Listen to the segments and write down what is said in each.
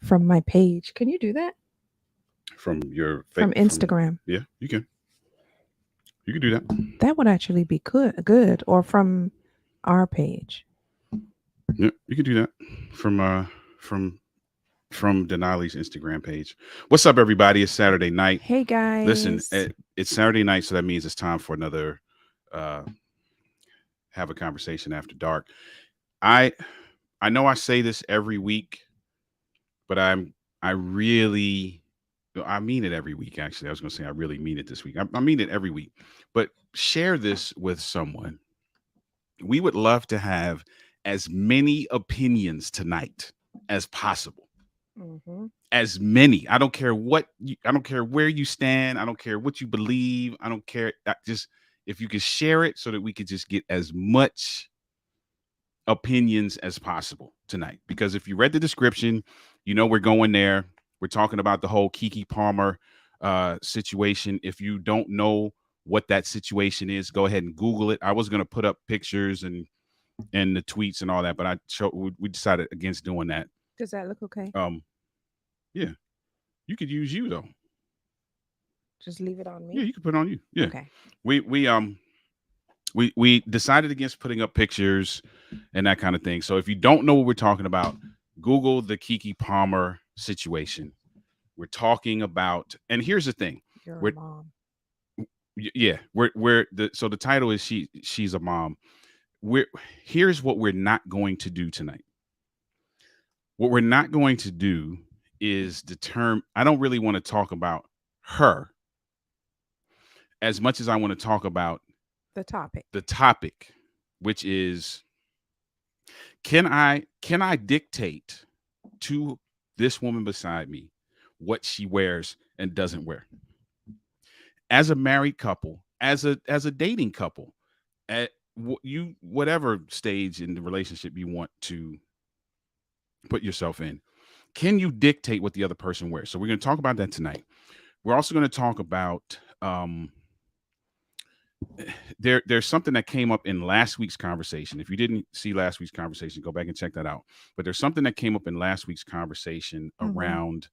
From my page. Can you do that? From your From Instagram. Yeah, you can. You can do that. That would actually be good. Or from our page. Yeah, you can do that. From Denoli's Instagram page. What's up, everybody? It's Saturday night. Hey guys. Listen, it's Saturday night, so that means it's time for another have a conversation after dark. I know I say this every week, but I mean it every week. Actually, I was going to say I really mean it this week. I mean it every week. But share this with someone. We would love to have as many opinions tonight as possible. Mm-hmm. As many. I don't care I don't care where you stand. I don't care what you believe. I don't care. Just if you could share it so that we could just get as much opinions as possible tonight. Because if you read the description, you know we're going there. We're talking about the whole Keke Palmer situation. If you don't know what that situation is, go ahead and Google it. I was going to put up pictures and the tweets and all that, but we decided against doing that. Does that look okay? Yeah. You could use you though. Just leave it on me. Yeah, you could put it on you. Yeah. Okay. We decided against putting up pictures and that kind of thing. So if you don't know what we're talking about, Google the Keke Palmer situation. We're talking about, and here's the thing. You're a mom. Yeah, so the title is she's a mom. Here's what we're not going to do tonight. What we're not going to do is I don't really want to talk about her as much as I want to talk about the topic, which is, can I dictate to this woman beside me what she wears and doesn't wear? As a married couple, as a dating couple, at whatever stage in the relationship you want to put yourself in, Can you dictate what the other person wears? So we're going to talk about that tonight. We're also going to talk about there's something that came up in last week's conversation. If you didn't see last week's conversation, go back and check that out. But there's something that came up in last week's conversation Mm-hmm. around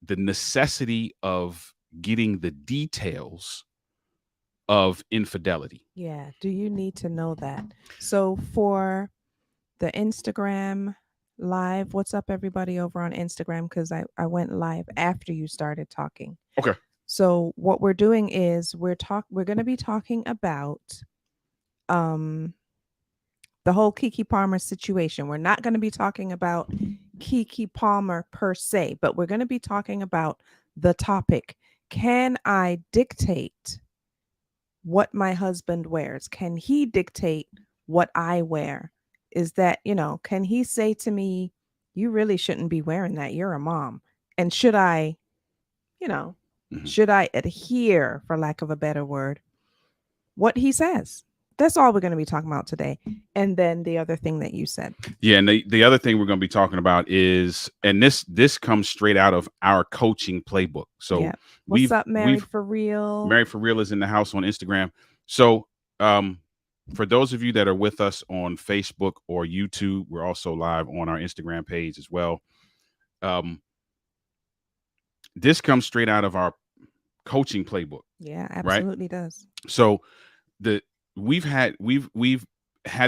the necessity of getting the details of infidelity. Yeah. Do you need to know that? So for the Instagram live, what's up, everybody over on Instagram? Because I went live after you started talking. Okay. So what we're doing is we're going to be talking about um the whole Kiki Palmer situation. We're not going to be talking about Kiki Palmer per se, but we're going to be talking about the topic. Can I dictate what my husband wears? Can he dictate what I wear? Is that, can he say to me, you really shouldn't be wearing that? You're a mom. And you know, Mhm. should I adhere, for lack of a better word, what he says? That's all we're going to be talking about today. And then the other thing that you said. Yeah, and the other thing we're going to be talking about is, and this comes straight out of our coaching playbook. So Yeah. What's we've up, Married we've for Real? Married for Real is in the house on Instagram. So for those of you that are with us on Facebook or YouTube, we're also live on our Instagram page as well. Um, this comes straight out of our coaching playbook, Yeah, right? absolutely does. So the we've had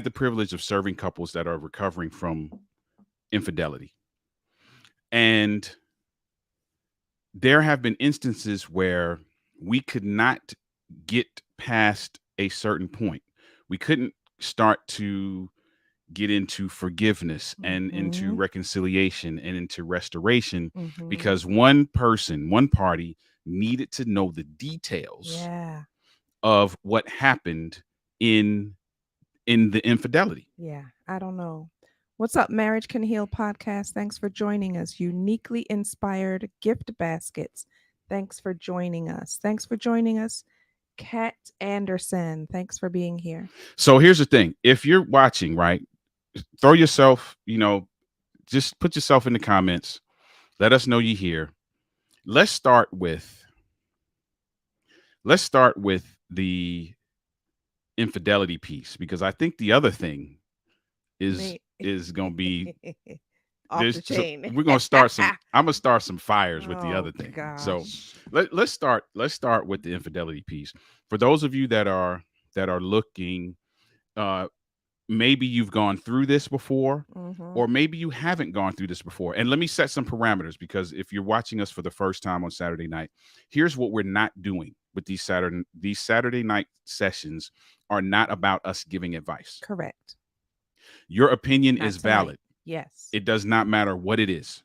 the privilege of serving couples that are recovering from infidelity, and there have been instances where we could not get past a certain point. We couldn't start to get into forgiveness and into Mm-hmm. reconciliation and into restoration Mm-hmm. because one person, one party needed to know the details Yeah. of what happened in the infidelity. Yeah. I don't know. What's up, Marriage Can Heal podcast? Thanks for joining us. Uniquely inspired gift baskets. Thanks for joining us. Thanks for joining us, Kat Anderson. Thanks for being here. So here's the thing. If you're watching, right, throw yourself, just put yourself in the comments. Let us know you're here. Let's start with the infidelity piece because I think the other thing is Me. is going to be Off the chain. we're going to start some I'm going to start some fires with the Oh other thing. So gosh. let's start with the infidelity piece. For those of you that are looking, uh maybe you've gone through this before, Mm-hmm. or maybe you haven't gone through this before. And let me set some parameters because if you're watching us for the first time on Saturday night, here's what we're not doing with these Saturday night sessions are not about us giving advice. Correct. Your opinion Not is tonight. valid. Yes. It does not matter what it is.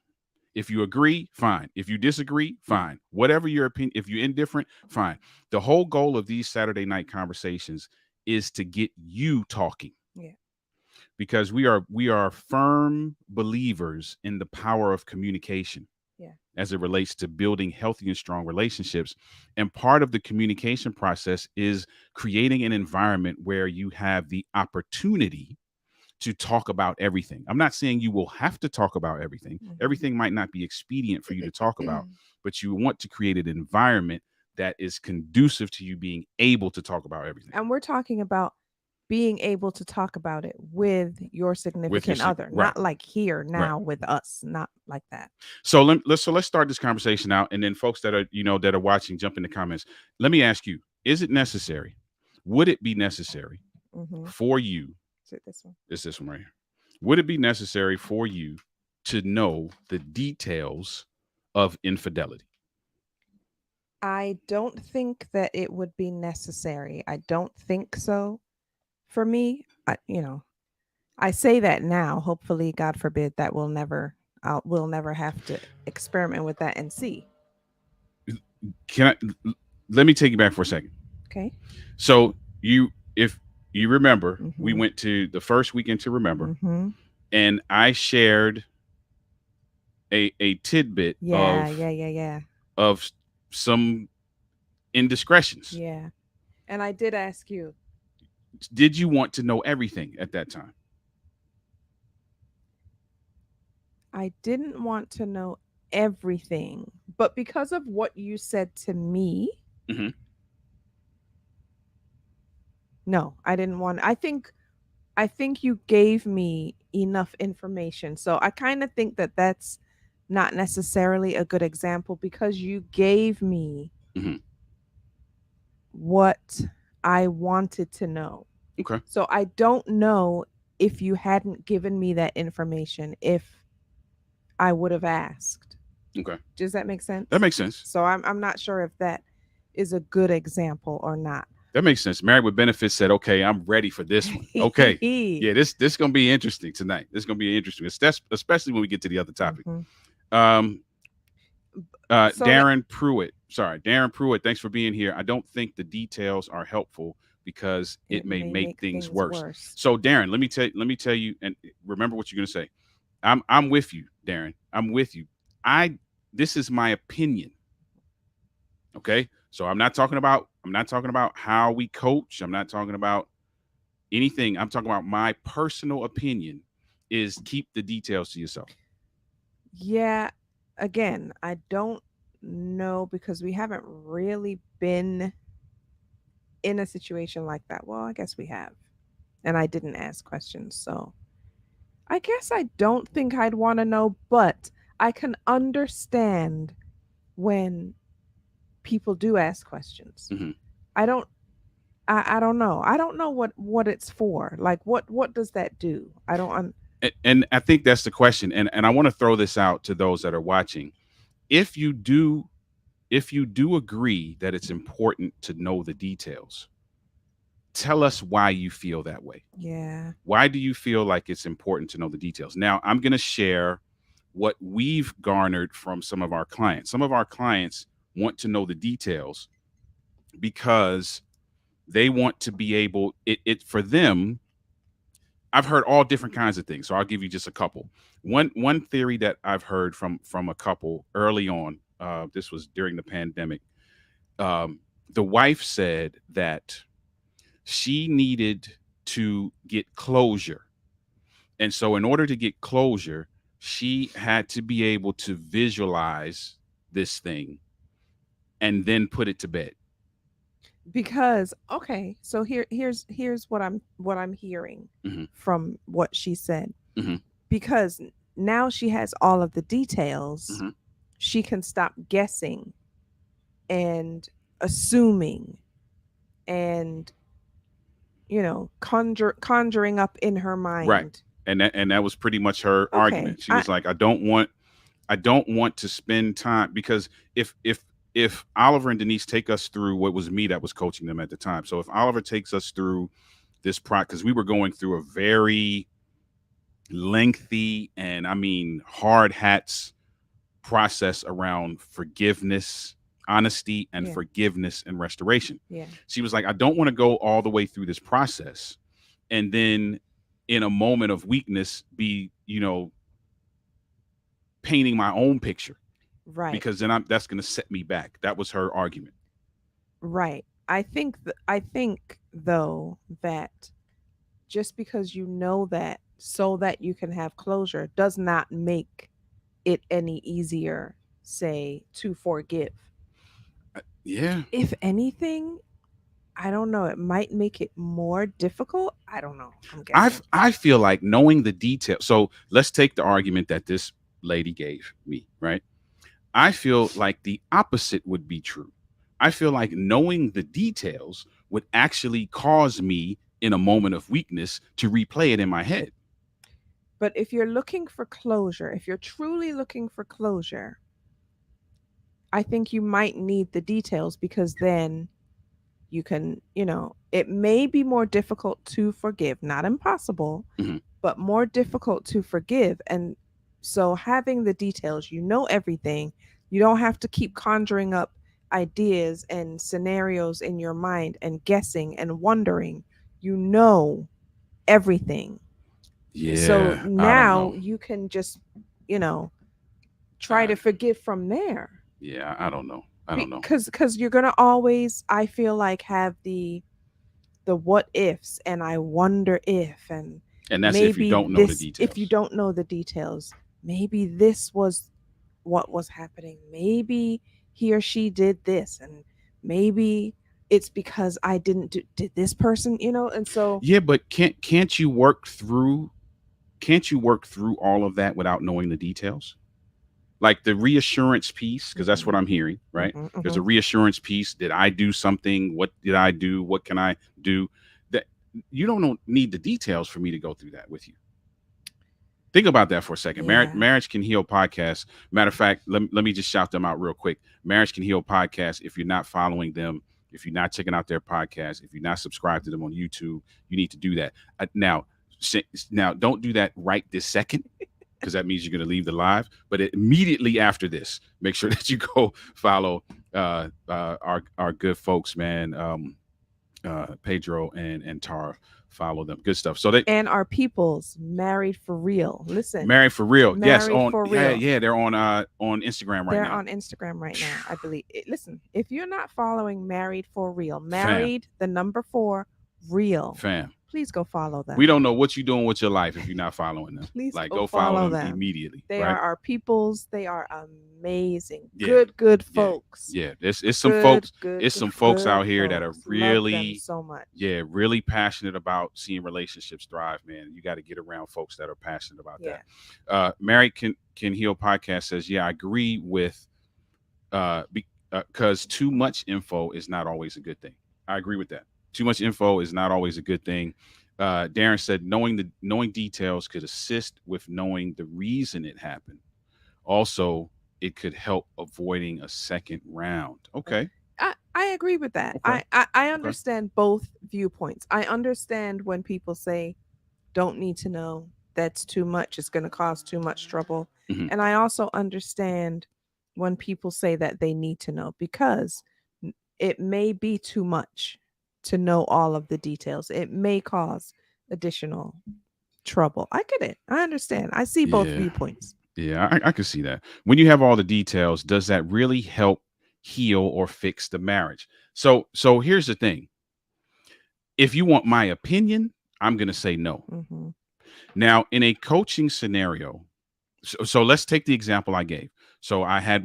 If you agree, fine. If you disagree, fine. Whatever your opinion, if you're indifferent, fine. The whole goal of these Saturday night conversations is to get you talking Yeah. because we are firm believers in the power of communication Yeah. as it relates to building healthy and strong relationships. And part of the communication process is creating an environment where you have the opportunity to talk about everything. I'm not saying you will have to talk about everything. Mm-hmm. Everything might not be expedient for you to talk about, but you want to create an environment that is conducive to you being able to talk about everything And we're talking about being able to talk about it with your with your significant other, right, not like here right. now with us, not like that. So let's start this conversation out, and then folks that are watching, jump in the comments. Let me ask you: is it necessary? Would it be necessary Mm-hmm. for you? Is it this one? It's this one right here. Would it be necessary for you to know the details of infidelity? I don't think that it would be necessary. I don't think so. For me, I say that now. Hopefully, God forbid, that we'll never have to experiment with that and see. Can I? Let me take you back for a second. Okay. So if you remember, we Mm-hmm. went to the first weekend to remember, Mm-hmm. and I shared a tidbit Yeah. of Yeah. Yeah. Yeah. of some indiscretions. Yeah. And I did ask you. Did you want to know everything at that time? I didn't want to know everything, but because of what you said to me, Hmm. no, I didn't want. I think you gave me enough information. So I kind of think that that's not necessarily a good example because you gave me Hmm. what I wanted to know. Okay. So I don't know if you hadn't given me that information, if I would have asked. Okay. Does that make That sense? makes sense. So I'm not sure if that is a good example or not. That makes sense. Married with Benefits said, "Okay, I'm ready for this one." Okay, yeah, this gonna be interesting tonight. This gonna be interesting, especially when we get to the other topic. Mhm. Um, So let Darren Pruitt. Sorry, Darren Pruitt. Thanks for being here. I don't think the details are helpful because it it may may make make things things worse. worse. So, Darren, let me tell you, and remember what you're gonna say. I'm with you, Darren. I'm with you. I This is my opinion. Okay, so I'm not talking about how we coach. I'm not talking about anything. I'm talking about my personal opinion. Is keep the details to yourself. Yeah, again, I don't know because we haven't really been in a situation like that. Well, I guess we have. And I didn't ask questions. So I guess I don't think I'd want to know, but I can understand when people do ask questions. Hmm. I don't I don't know. I don't know what it's for. Like what does that do? I don't And I think that's the question. And I want to throw this out to those that are watching. If you do if you do agree that it's important to know the details, tell us why you feel that way. yeah. Why do you feel like it's important to know the details? Now, I'm going to share what we've garnered from some of our clients. Some of our clients want to know the details because they want to be able it for them. I've heard all different kinds of things, so I'll give you just a couple. One theory that I've heard from a couple early on, this was during the pandemic. um, the wife said that she needed to get closure. And so, in order to get closure, she had to be able to visualize this thing and then put it to bed. Because okay, so here's what I'm hearing Hmm. from what she said. Hmm. Because now she has all of the details, Hmm. she can stop guessing and assuming and conjuring up in her Right. mind. And that was pretty much her Okay, argument. She was like, I don't want to spend time because if Oliver and Denise take us through what was me that was coaching them at the time. So if Oliver takes us through this process, because we were going through a very lengthy and I mean hard hats process around forgiveness, honesty, and yeah, forgiveness and restoration. yeah, She was like, I don't want to go all the way through this process and then in a moment of weakness be, painting my own picture right, because then that's going to set me back. That was her argument. right. I think though that just because you know that so that you can have closure does not make it any easier, say, to forgive. Yeah. If anything, I don't know, it might make it more difficult. I don't know. I'm guessing. I feel like knowing the details. So let's take the argument that this lady gave me, right? I feel like the opposite would be true. I feel like knowing the details would actually cause me in a moment of weakness to replay it in my head. But if you're looking for closure, if you're truly looking for closure, I think you might need the details because then you can, it may be more difficult to forgive, not impossible, Mhm. but more difficult to forgive. And so having the details, everything, you don't have to keep conjuring up ideas and scenarios in your mind and guessing and wondering. You know everything. So Yeah, I don't now know. you can just, you know, try Uh, to forgive from there. yeah, I don't know. I don't know. Because you're gonna always, I feel like, have the what ifs and I wonder if and And that's if you maybe don't know the this, if you details. don't know the details, maybe this was what was happening. Maybe he or she did this, and maybe it's because I didn't do, did this person, and so Yeah, but can't you work through all of that without knowing the details? Like the reassurance piece, because that's what mhm, I'm hearing, right? mhm, There's a mhm. reassurance piece. Did I do something? What did I do? What can I do? That you don't need the details for me to go through that with you. Think about that for a second. Yeah. Marriage Can Heal podcast. Matter of fact, let me just shout them out real quick. Marriage Can Heal podcast. If you're not following them, if you're not checking out their podcast, if you're not subscribed to them on YouTube, you need to do that. Now, don't do that right this second, because that means you're going to leave the live. But immediately after this, make sure that you go follow our good folks, man. Pedro and Tara, follow them. Good stuff. So they And our peoples married for real. Listen, Married for Real. Yes, married on for yeah, real. yeah, they're on Instagram right They're now. on Instagram right now, I believe. Listen, if you're not following Married for Real, Fam, married the number 4 real, fam. please go follow We them. don't know what you're doing with your life if you're not following them. Please Like go go follow follow them them. immediately, They right? are our peoples. They are amazing. Yeah. Good Yeah. folks. Yeah. It's some Good, folks, good, it's good, some folks good out here that are folks. Love them really, so much. yeah, really passionate about seeing relationships thrive, man. You got to get around folks that are passionate about Yeah. that. Married Can Heal podcast says, yeah, I agree with because too much info is not always a good thing. I agree with that. Too much info is not always a good thing. Darren said knowing details could assist with knowing the reason it happened. Also, it could help avoiding a second round. Okay. I agree with that. Okay. I Okay. understand both viewpoints. I understand when people say don't need to know, that's too much, it's going to cause too much trouble. Hmm. And I also understand when people say that they need to know, because it may be too much to know all of the details. It may cause additional trouble. I get it. I understand. I see both Yeah. viewpoints. Yeah, I can see that. When you have all the details, does that really help heal or fix the marriage? So here's the thing. If you want my opinion, I'm going to say no. Hmm. Now, in a coaching scenario, so let's take the example I gave. So I had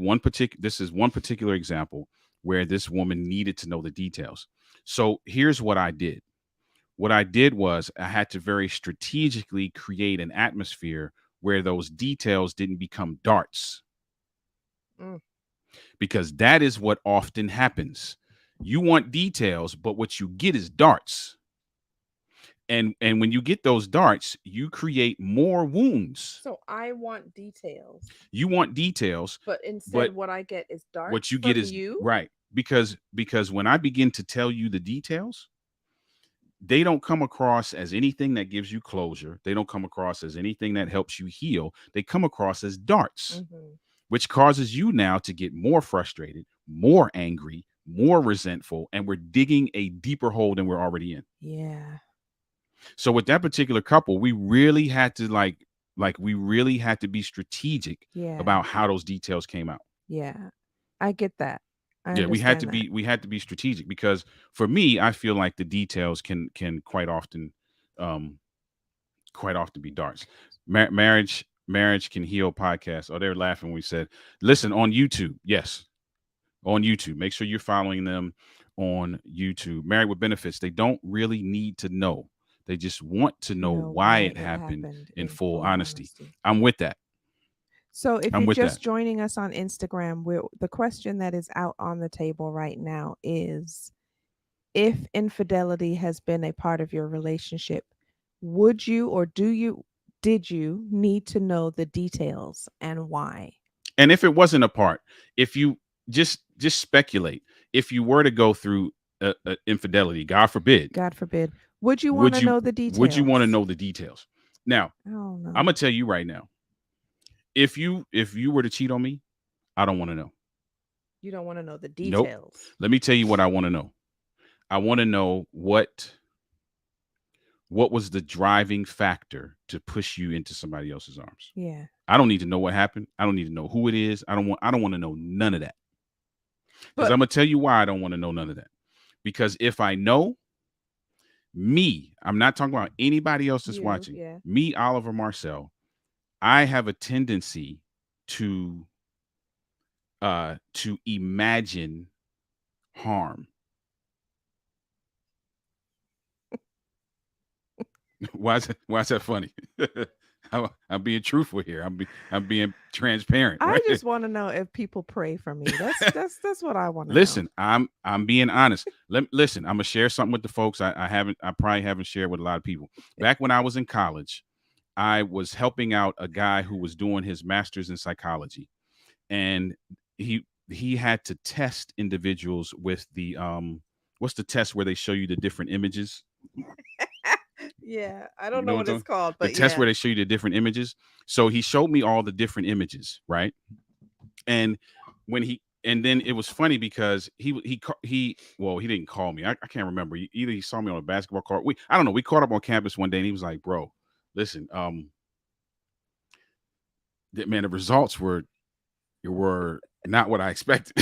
this is one particular example where this woman needed to know the details. So here's what I did. What I did was I had to very strategically create an atmosphere where those details didn't become darts, Mm. because that is what often happens. You want details, but what you get is darts. And when you get those darts, you create more wounds. So I want details, You want details, but instead but what I get is what darts you get from is you. right, because when I begin to tell you the details, they don't come across as anything that gives you closure. They don't come across as anything that helps you heal. They come across as darts, Hmm. which causes you now to get more frustrated, more angry, more resentful, and we're digging a deeper hole than we're already in. Yeah. So with that particular couple, we really had to we really had to be strategic Yeah. about how those details came out. Yeah. I get that. I Yeah, understand that. we had to be strategic, because for me, I feel like the details can um quite often be darts. Marriage Can Heal podcast. Oh, they're laughing when we said, listen on YouTube. Yes, on YouTube. Make sure you're following them on YouTube. Married with Benefits. They don't really need to know. They just want to know Know why why it it happened happened in in full full honesty. honesty. I'm with that. So if I'm you're with that. just joining us on Instagram, the question that is out on the table right now is, if infidelity has been a part of your relationship, would you or did you need to know the details and why? And if it wasn't a part, if you just speculate, if you were to go through a infidelity, God forbid, God forbid. Would you want would to you know the would you want to details? know the details? Now, Oh I'm no. gonna tell you right now, if you were to cheat on me, I don't want to know. You don't want to know the Nope. details. Let me tell you what I want to know. I want to know what was the driving factor to push you into somebody else's arms. Yeah. I don't need to know what happened. I don't need to know who it is. I don't want to know none of that. Because But I'm gonna tell you why I don't want to know none of that. Because if I know, me, I'm not talking about anybody else that's you, watching. yeah. Me, Oliver Marcel, I have a tendency to imagine harm. Why is that funny? I'm being truthful here. I'm being transparent, I right? just want to know if people pray for me. That's what I want to know. Listen, I'm being honest. Listen, I'm gonna share something with the folks. I probably haven't shared with a lot of people. Back when I was in college, I was helping out a guy who was doing his master's in psychology, and he had to test individuals with the what's the test where they show you the different images? Yeah, I You don't know know what what I'm it's talking? called, The but test yeah. where they show you the different images. So he showed me all the different images, right? And when he and then it was funny because he didn't call me. I can't remember. Either he saw me on a basketball court. I don't know. We caught up on campus one day, and he was like, "Bro, listen, man, the results were not what I expected."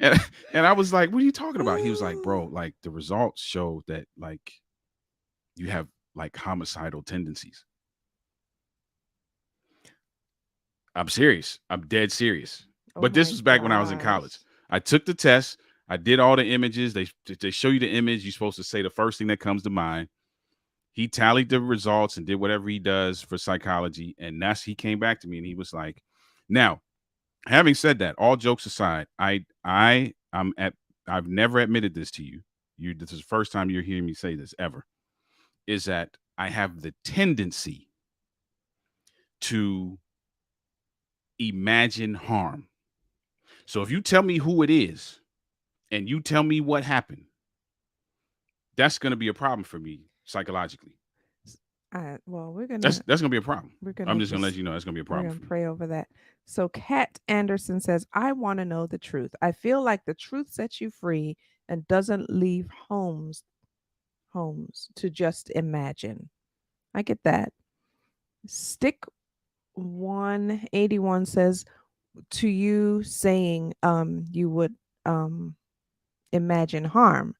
and, and I was like, "What are you talking about?" He was like, "Bro, like the results show that like you have like homicidal tendencies." I'm serious. I'm dead serious. Oh But this my was back when I was in college. gosh. I took the test. I did all the images. They show you the image. You're supposed to say the first thing that comes to mind. He tallied the results and did whatever he does for psychology. And he came back to me and he was like, now, having said that, all jokes aside, I've never admitted this to you. This is the first time you're hearing me say this ever. Is that I have the tendency to imagine harm. So if you tell me who it is and you tell me what happened, that's going to be a problem for me psychologically. Well, That's going to be a problem. we're I'm gonna just going to let just you know that's going to be a we're problem gonna for me. pray over that. So Kat Anderson says, I want to know the truth. I feel like the truth sets you free and doesn't leave homes to just imagine. I get that. Stick 181 says, to you saying you would um imagine harm.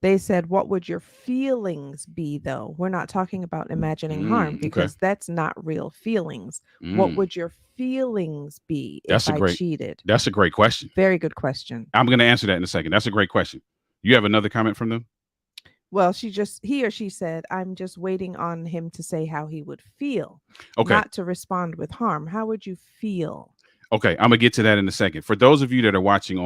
They said, what would your feelings be, though? We're not talking about imagining harm Okay. because that's not real feelings. What Mm, would your feelings be if that's a I great. cheated? That's a great question. Very good question. I'm going to answer that in a second. That's a great question. You have another comment from them? Well, he or she said, I'm just waiting on him to say how he would feel, Okay. not to respond with harm. How would you feel? Okay. I'm gonna get to that in a second. For those of you that are watching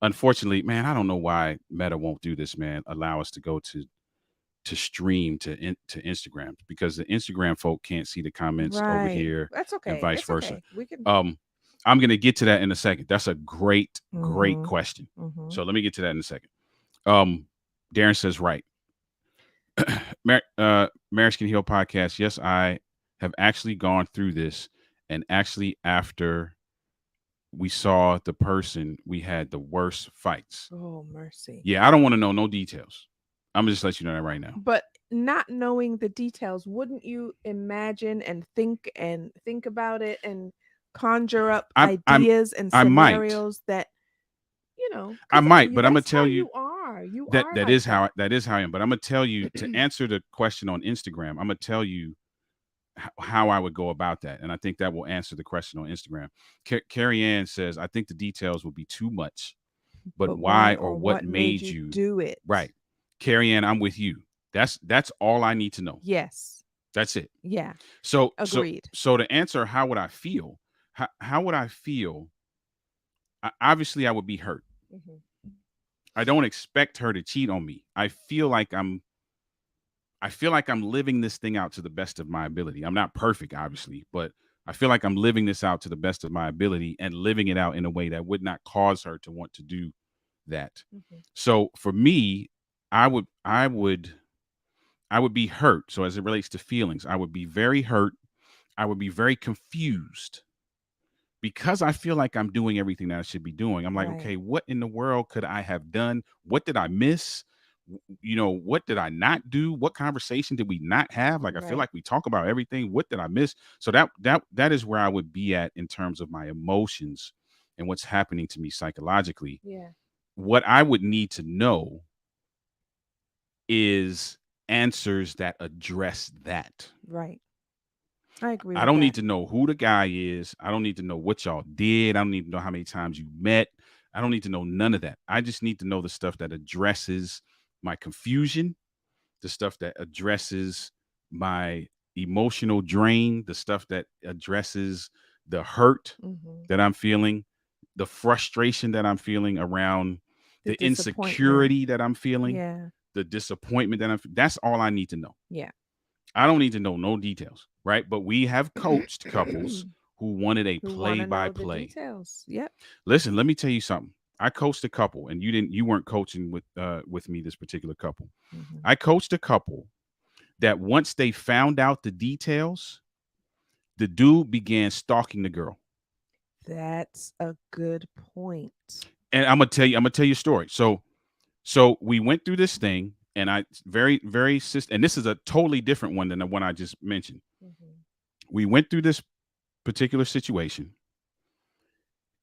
unfortunately, man, I don't know why Meta won't do this, man. Allow us to go to stream to Instagram because the Instagram folk can't see the comments over Right. here That's and okay. vice It's versa. okay. We can. Um, I'm gonna get to that in a second. That's a great Mm-hmm. question. Mm-hmm. So let me get to that in a second. Um, Darren says right. Marriage Can Heal podcast. Yes, I have actually gone through this, and actually after we saw the person, we had the worst fights. Oh, mercy. Yeah, I don't want to know no details. I'm gonna just let you know that right now. But not knowing the details, wouldn't you imagine and think about it and conjure up I I'm ideas and I might. scenarios that, I because might, but I'm gonna that's how tell you you are. You that are like that. that is how I am. But I'm gonna tell you to answer the question on Instagram. I'm gonna tell you how I would go about that, and I think that will answer the question on Instagram. Carrie Ann says, "I think the details would be too much, but But why why or or what what made made you you do it? right?" Carrie Ann, I'm with you. That's all I need to know. Yes. That's it. Yeah. So so Agreed. so to answer, how would I feel? How would I feel? Obviously, I would be hurt. Hmm. I don't expect her to cheat on me. I feel like I'm living this thing out to the best of my ability. I'm not perfect, obviously, but I feel like I'm living this out to the best of my ability and living it out in a way that would not cause her to want to do that. Hmm. So for me, I would be hurt. So as it relates to feelings, I would be very hurt. I would be very confused because I feel like I'm doing everything that I should be doing. I'm like, Right. okay, what in the world could I have done? What did I miss? What did I not do? What conversation did we not have? Like, I feel Right. like we talk about everything. What did I miss? So that is where I would be at in terms of my emotions and what's happening to me psychologically. Yeah. What I would need to know is answers that address that. Right. I agree I with don't need that. to know who the guy is. I don't need to know what y'all did. I don't need to know how many times you met. I don't need to know none of that. I just need to know the stuff that addresses my confusion, the stuff that addresses my emotional drain, the stuff that addresses the hurt Mm-hmm. that I'm feeling, the frustration that I'm feeling around The the disappointment. insecurity that I'm feeling, Yeah. the disappointment that that's all I need to know. Yeah. I don't need to know no details, right? But we have coached couples who wanted a Who want play to by know the play. details? Yep. Listen, let me tell you something. I coached a couple, and you weren't coaching with me, this particular couple. Mm-hmm. I coached a couple that once they found out the details, the dude began stalking the girl. That's a good point. And I'm gonna tell you a story. So we went through this thing, and I very and this is a totally different one than the one I just mentioned. Mm-hmm. We went through this particular situation,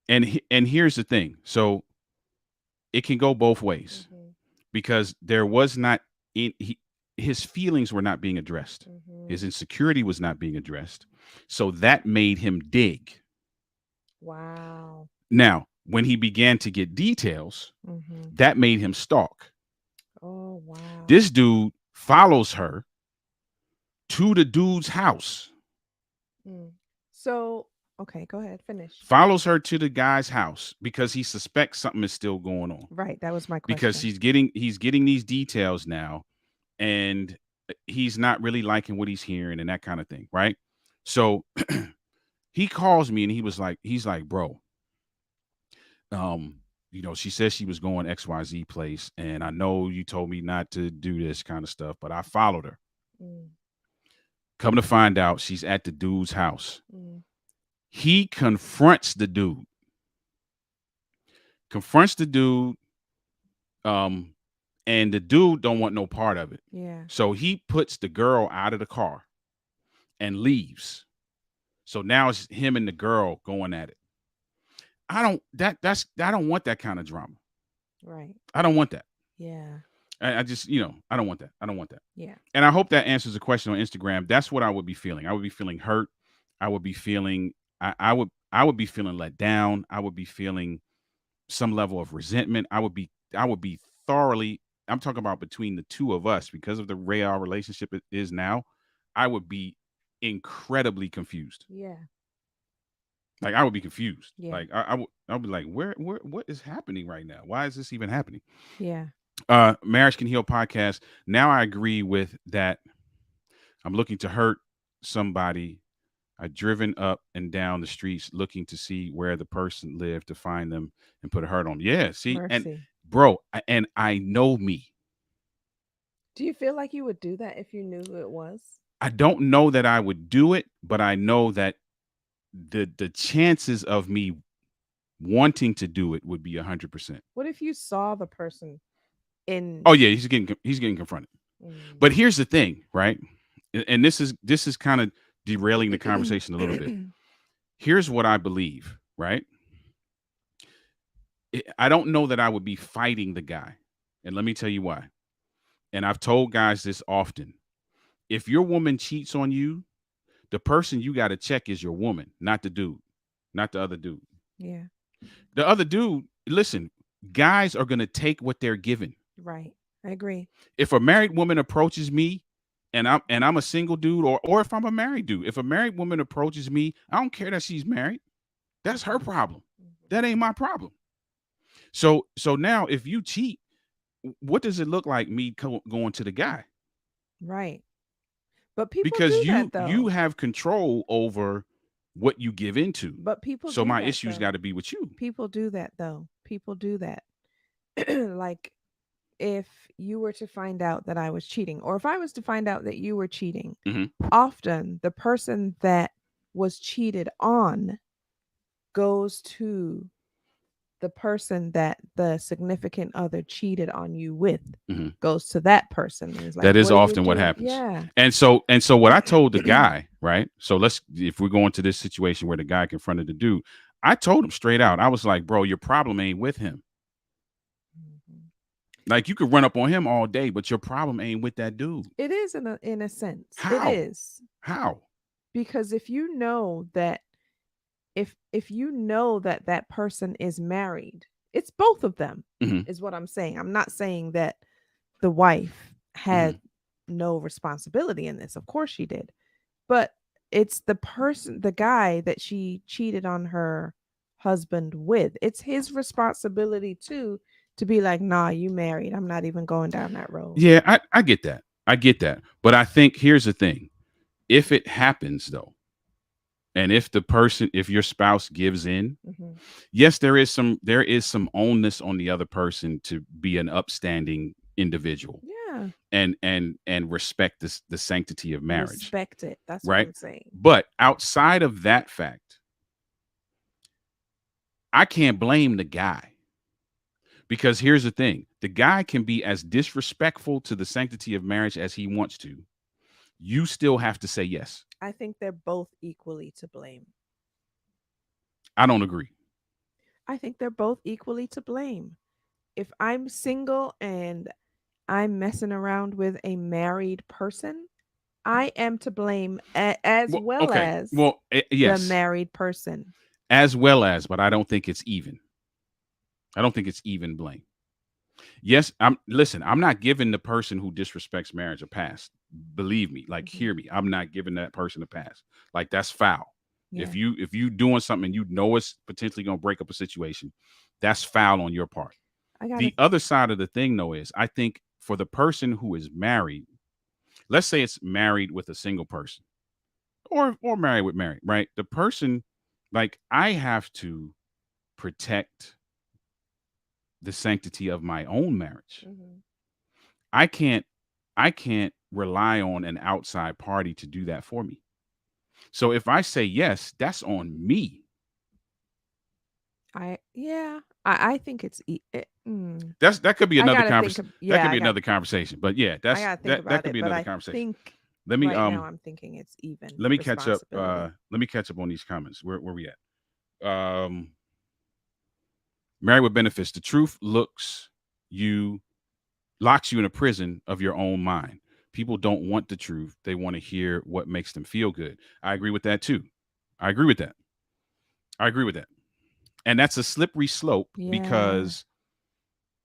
and here's the thing. So it can go both ways Mm-hmm. because there was not in his feelings were not being addressed. Mm-hmm. His insecurity was not being addressed. So that made him dig. Wow. Now, when he began to get details, Mm-hmm. that made him stalk. Oh, wow. This dude follows her to the dude's house, Mm. So, okay, go ahead. Finish. follows her to the guy's house because he suspects something is still going on. Right. That was my Because question. he's getting these details now, and he's not really liking what he's hearing and that kind of thing, right? So he calls me and he's like, bro, um, she says she was going XYZ place, and I know you told me not to do this kind of stuff, but I followed her. Mm. Come to find out, she's at the dude's house. Mm. He confronts the dude, um, and the dude don't want no part of it. Yeah. So he puts the girl out of the car and leaves. So now it's him and the girl going at it. I don't want that kind of drama. Right. I don't want that. Yeah. I just, I don't want that. I don't want that. Yeah. And I hope that answers the question on Instagram. That's what I would be feeling. I would be feeling hurt. I would be feeling I would be feeling let down. I would be feeling some level of resentment. I would be thoroughly, I'm talking about between the two of us, because of the way our relationship is now, I would be incredibly confused. Yeah. Like I would be confused. Yeah. Like I would be like, where what is happening right now? Why is this even happening? Yeah. Marriage Can Heal podcast. Now I agree with that. I'm looking to hurt somebody. I've driven up and down the streets looking to see where the person lived to find them and put a hurt on them. Yeah, see, and Mercy. bro, and I know me. Do you feel like you would do that if you knew who it was? I don't know that I would do it, but I know that the chances of me wanting to do it would be 100%. What if you saw the person in? Oh yeah, he's getting confronted. But here's the thing, right? And this is kind of derailing the conversation a little bit. Here's what I believe, right? I don't know that I would be fighting the guy. And let me tell you why. And I've told guys this often. If your woman cheats on you, the person you got to check is your woman, not the dude, not the other dude. Yeah. The other dude, listen, guys are going to take what they're given. Right. I agree. If a married woman approaches me and I'm a single dude, or if I'm a married dude, if a married woman approaches me, I don't care that she's married. That's her problem. That ain't my problem. So now if you cheat, what does it look like me going to the guy? Right. But people Because do you that you though. have control over what you give into. But people So do my that issues though. got to be with you. People do that though. People do that. Like if you were to find out that I was cheating, or if I was to find out that you were cheating, Hmm. often the person that was cheated on goes to the person that the significant other cheated on you with, Hmm. goes to that person and is like, That is what are you often what doing? happens. Yeah. And so what I told the guy, right? So if we're going to this situation where the guy confronted the dude, I told him straight out. I was like, bro, your problem ain't with him. Mhm. Like you could run up on him all day, but your problem ain't with that dude. It is in a sense. It How? is. How? Because if you know that if you know that that person is married, it's both of them Hmm. is what I'm saying. I'm not saying that the wife Hmm. had no responsibility in this. Of course she did. But it's the person, the guy that she cheated on her husband with. It's his responsibility too to be like, "Nah, you married. I'm not even going down that road." Yeah, I get that. I get that. But I think here's the thing. If it happens though, and if your spouse gives in, Mhm. yes, there is some onus on the other person to be an upstanding individual Yeah. and respect the sanctity of marriage, Respect it. That's what right? I'm saying. But outside of that fact, I can't blame the guy because here's the thing: the guy can be as disrespectful to the sanctity of marriage as he wants to. You still have to say yes. I think they're both equally to blame. I don't agree. I think they're both equally to blame. If I'm single and I'm messing around with a married person, I am to blame as Well, well okay. as Well, the yes, married person. as well as, but I don't think it's even. I don't think it's even blame. Yes, I'm not giving the person who disrespects marriage a pass. Believe me, like Mhm. hear me. I'm not giving that person a pass. Like that's foul. Yeah. If you doing something and you know it's potentially going to break up a situation, that's foul on your part. I got to The other side of the thing though is I think for the person who is married, let's say it's married with a single person or married with married, right? The person like I have to protect the sanctity of my own marriage. Mhm. I can't I can't rely on an outside party to do that for me. So if I say yes, that's on me. I think That could be I another got to think that yeah, could be another conversation. But yeah, I got to think that about could it, be but another I conversation. think Let me right now I'm thinking it's even let me catch up responsibility. let me catch up on these comments. Where we at? Married with benefits. The truth you locks you in a prison of your own mind. People don't want the truth. They want to hear what makes them feel good. I agree with that too. I agree with that. I agree with that. And that's a slippery slope Yeah, because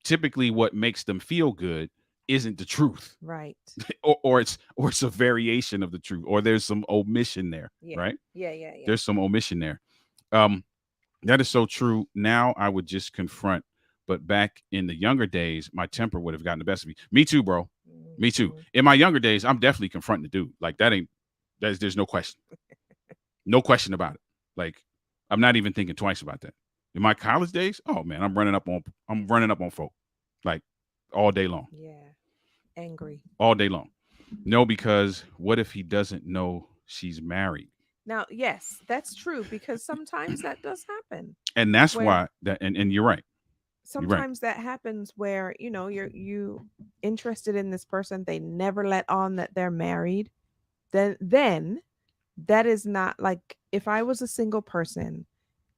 typically what makes them feel good isn't the truth. right. Or it's a variation of the truth or there's some omission there, Yeah. right? Yeah, yeah, yeah. There's some omission there. Um that is so true. Now I would just confront, but back in the younger days, my temper would have gotten the best of me. Me too, bro. Me too. Mhm. In my younger days, I'm definitely confronting the dude. Like that ain't there's no question. No question about it. Like I'm not even thinking twice about that. In my college days, oh man, I'm running up on folk. Like all day long. Yeah. Angry. All day long. No, because what if he doesn't know she's married? Now, yes, that's true because sometimes that does happen And that's where why that and you're right. You're right. sometimes that happens where, you interested in this person, they never let on that they're married. Then that is not like if I was a single person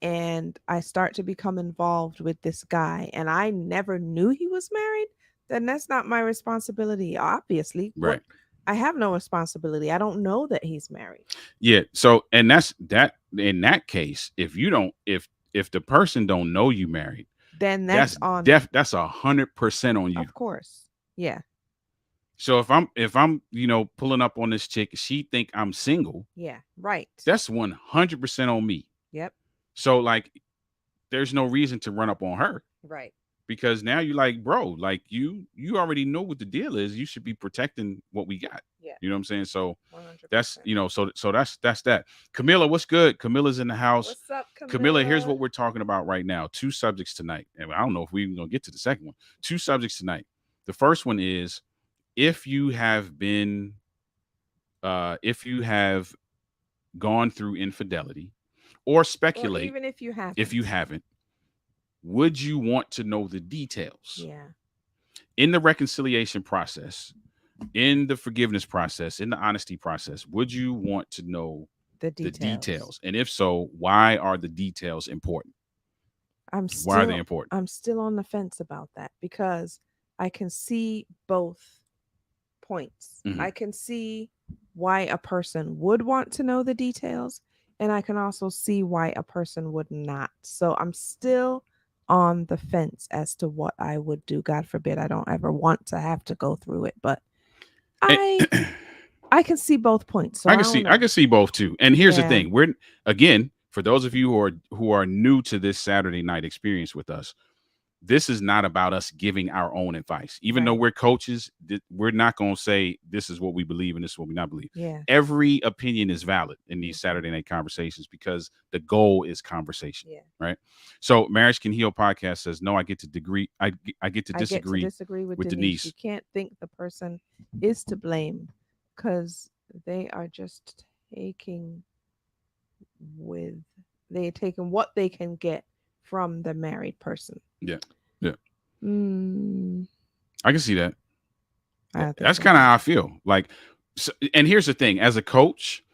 and I start to become involved with this guy and I never knew he was married, then that's not my responsibility. Obviously, what Right. I have no responsibility. I don't know that he's married. Yeah. So and that's that in that case, if you don't if the person don't know you married, Then that's on, that's 100% on you. of course. Yeah. So if I'm pulling up on this chick, she think I'm single, Yeah. Right. that's 100% on me. Yep. So like there's no reason to run up on her Right. because now you're like, bro, like you already know what the deal is. You should be protecting what we got. Yeah. You know what I'm saying? So that's 100%. so that's that. Camilla, what's good? Camilla's in the house. What's up, Camilla, here's Camilla? what we're talking about right now. Two subjects tonight. And I don't know if we're even gonna get to the second one. Two subjects tonight. The first one is if you have been if you have gone through infidelity or Or speculate even if you if you haven't. haven't, would you want to know the details Yeah. in the reconciliation process, in the forgiveness process, in the honesty process? Would you want to know The the details. details? And if so, why are the details important? I'm Why are they still important? I'm still on the fence about that because I can see both points. Mhm. I can see why a person would want to know the details, and I can also see why a person would not. So I'm still on the fence as to what I would do. God forbid I don't ever want to have to go through it, but And I I can see both points. So I don't I know. can see both too. And here's the Yeah. thing: we're again for those of you who are new to this Saturday night experience with us. This is not about us giving our own advice. Even though Right. we're coaches, we're not going to say this is what we believe and this is what we not believe. Yeah. Every opinion is valid in these Mhm. Saturday night conversations because the goal is conversation, Yeah. right? So, Marriage Can Heal podcast says, no, I get to I get to disagree disagree with with Denise. You Denise. can't think the person is to blame because they are just taking with they're taking what they can get from the married person. Yeah, yeah, Mm, I can see that. I don't think That's so. kind of how I feel. Like, so, and here's the thing: as a coach,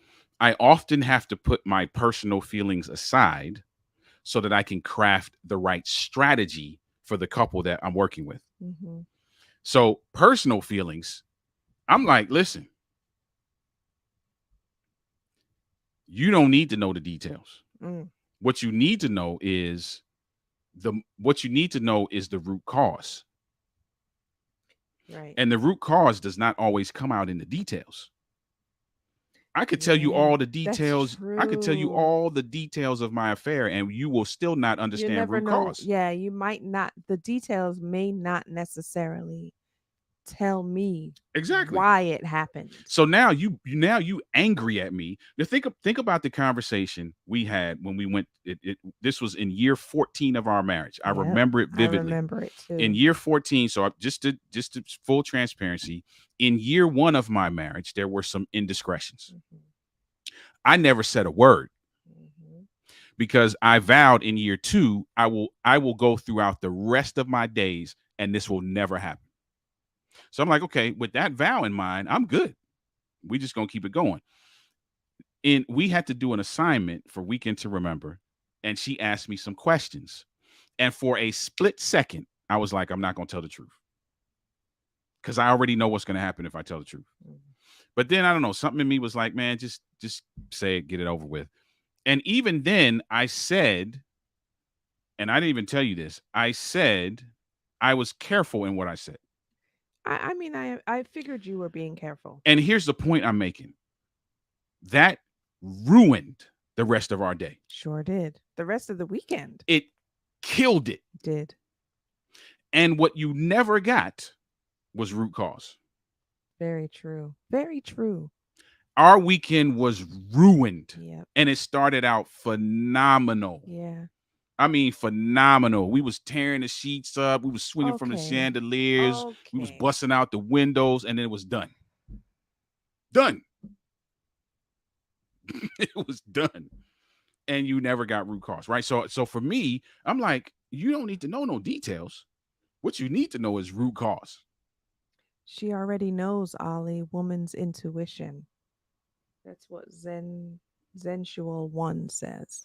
I often have to put my personal feelings aside so that I can craft the right strategy for the couple that I'm working with. Mm-hmm. So, personal feelings, I'm like, listen, you don't need to know the details. Mm, What you need to know is the root cause. right. And the root cause does not always come out in the details. I could tell you Yeah, all the that's details. I could tell you true. all the details of my affair, and you will still not You understand never root know. cause. Yeah, you might not, the details may not necessarily tell me Exactly. why it happened. So now you angry at me. Now think about the conversation we had when we went. This was in year 14 of our marriage. I Yep. remember it I vividly. remember it In too. year 14, so just to full transparency, in year 1 of my marriage, there were some indiscretions. Mm-hmm. I never said a word Mm-hmm. because I vowed in year 2 I will go throughout the rest of my days and this will never happen. So I'm like, okay, with that vow in mind, I'm good. We just gonna keep it going. And we had to do an assignment for Weekend to Remember, and she asked me some questions. And for a split second, I was like, I'm not gonna tell the truth because I already know what's gonna happen if I tell the truth. Mm-hmm. But then I don't know, something in me was like, man, just say it, get it over with. And even then, I said, and I didn't even tell you this, I said I was careful in what I said. I mean, I figured you were being careful. And here's the point I'm making: that ruined the rest of our day. Sure did. The rest of the weekend It killed it. did. And what you never got was root cause. Very true. Very true. Our weekend was ruined, Yep. and it started out phenomenal. Yeah. I mean, phenomenal. We was tearing the sheets up. We was swinging from the Okay. chandeliers. We was Okay. busting out the windows, and then it was done. Done. It was done. And you never got root cause, right? So for me, I'm like, you don't need to know no details. What you need to know is root cause. She already knows, Ollie, woman's intuition. That's what Sensual One says.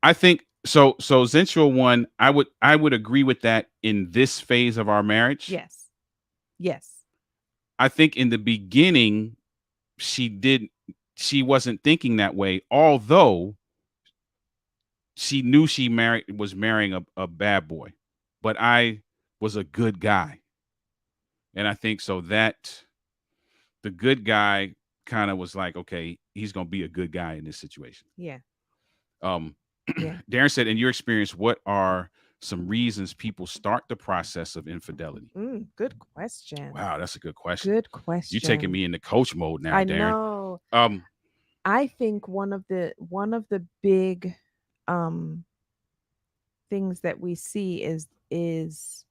I think so. So sensual one, I would agree with that in this phase of our marriage. Yes. Yes. I think in the beginning, she did she wasn't thinking that way, although she knew she was marrying a bad boy. But I was a good guy. And I think so that the good guy kind of was like, okay, he's gonna be a good guy in this situation. Yeah. Um Yeah. Darren said, in your experience, what are some reasons people start the process of infidelity? Good question. Wow, that's a good question. Good You taking question. me into coach mode now, I Darren. know. Um, I think one of the big um things that we see is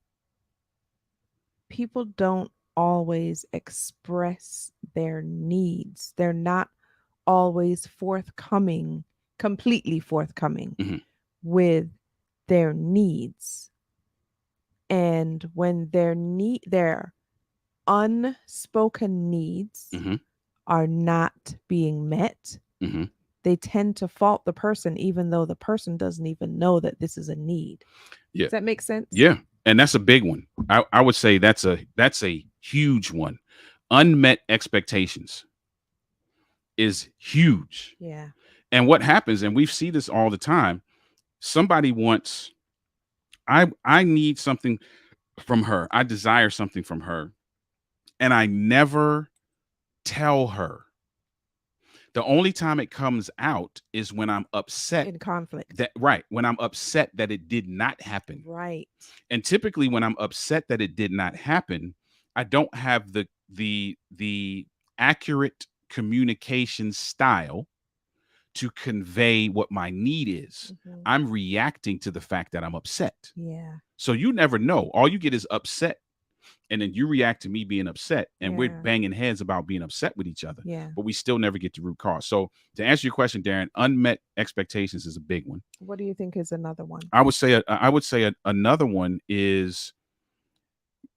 people don't always express their needs. They're not always forthcoming, completely forthcoming mhm, with their needs. And when their unspoken needs mhm, are not being met, mhm. they tend to fault the person, even though the person doesn't even know that this is a need. Yeah, Does that make sense? yeah, and that's a big one. I would say that's a huge one. Unmet expectations is huge. Yeah. And what happens, and we see this all the time, somebody wants, I need something from her. I desire something from her. And I never tell her. The only time it comes out is when I'm upset In conflict. that, right, when I'm upset that it did not happen. Right. And typically when I'm upset that it did not happen, I don't have the accurate communication style to convey what my need is. Hmm. I'm reacting to the fact that I'm upset. Yeah. So you never know. All you get is upset. And then you react to me being upset, and we're Yeah. banging heads about being upset with each other, Yeah. but we still never get to root cause. So to answer your question, Darren, unmet expectations is a big one. What do you think is another one? I would say another one is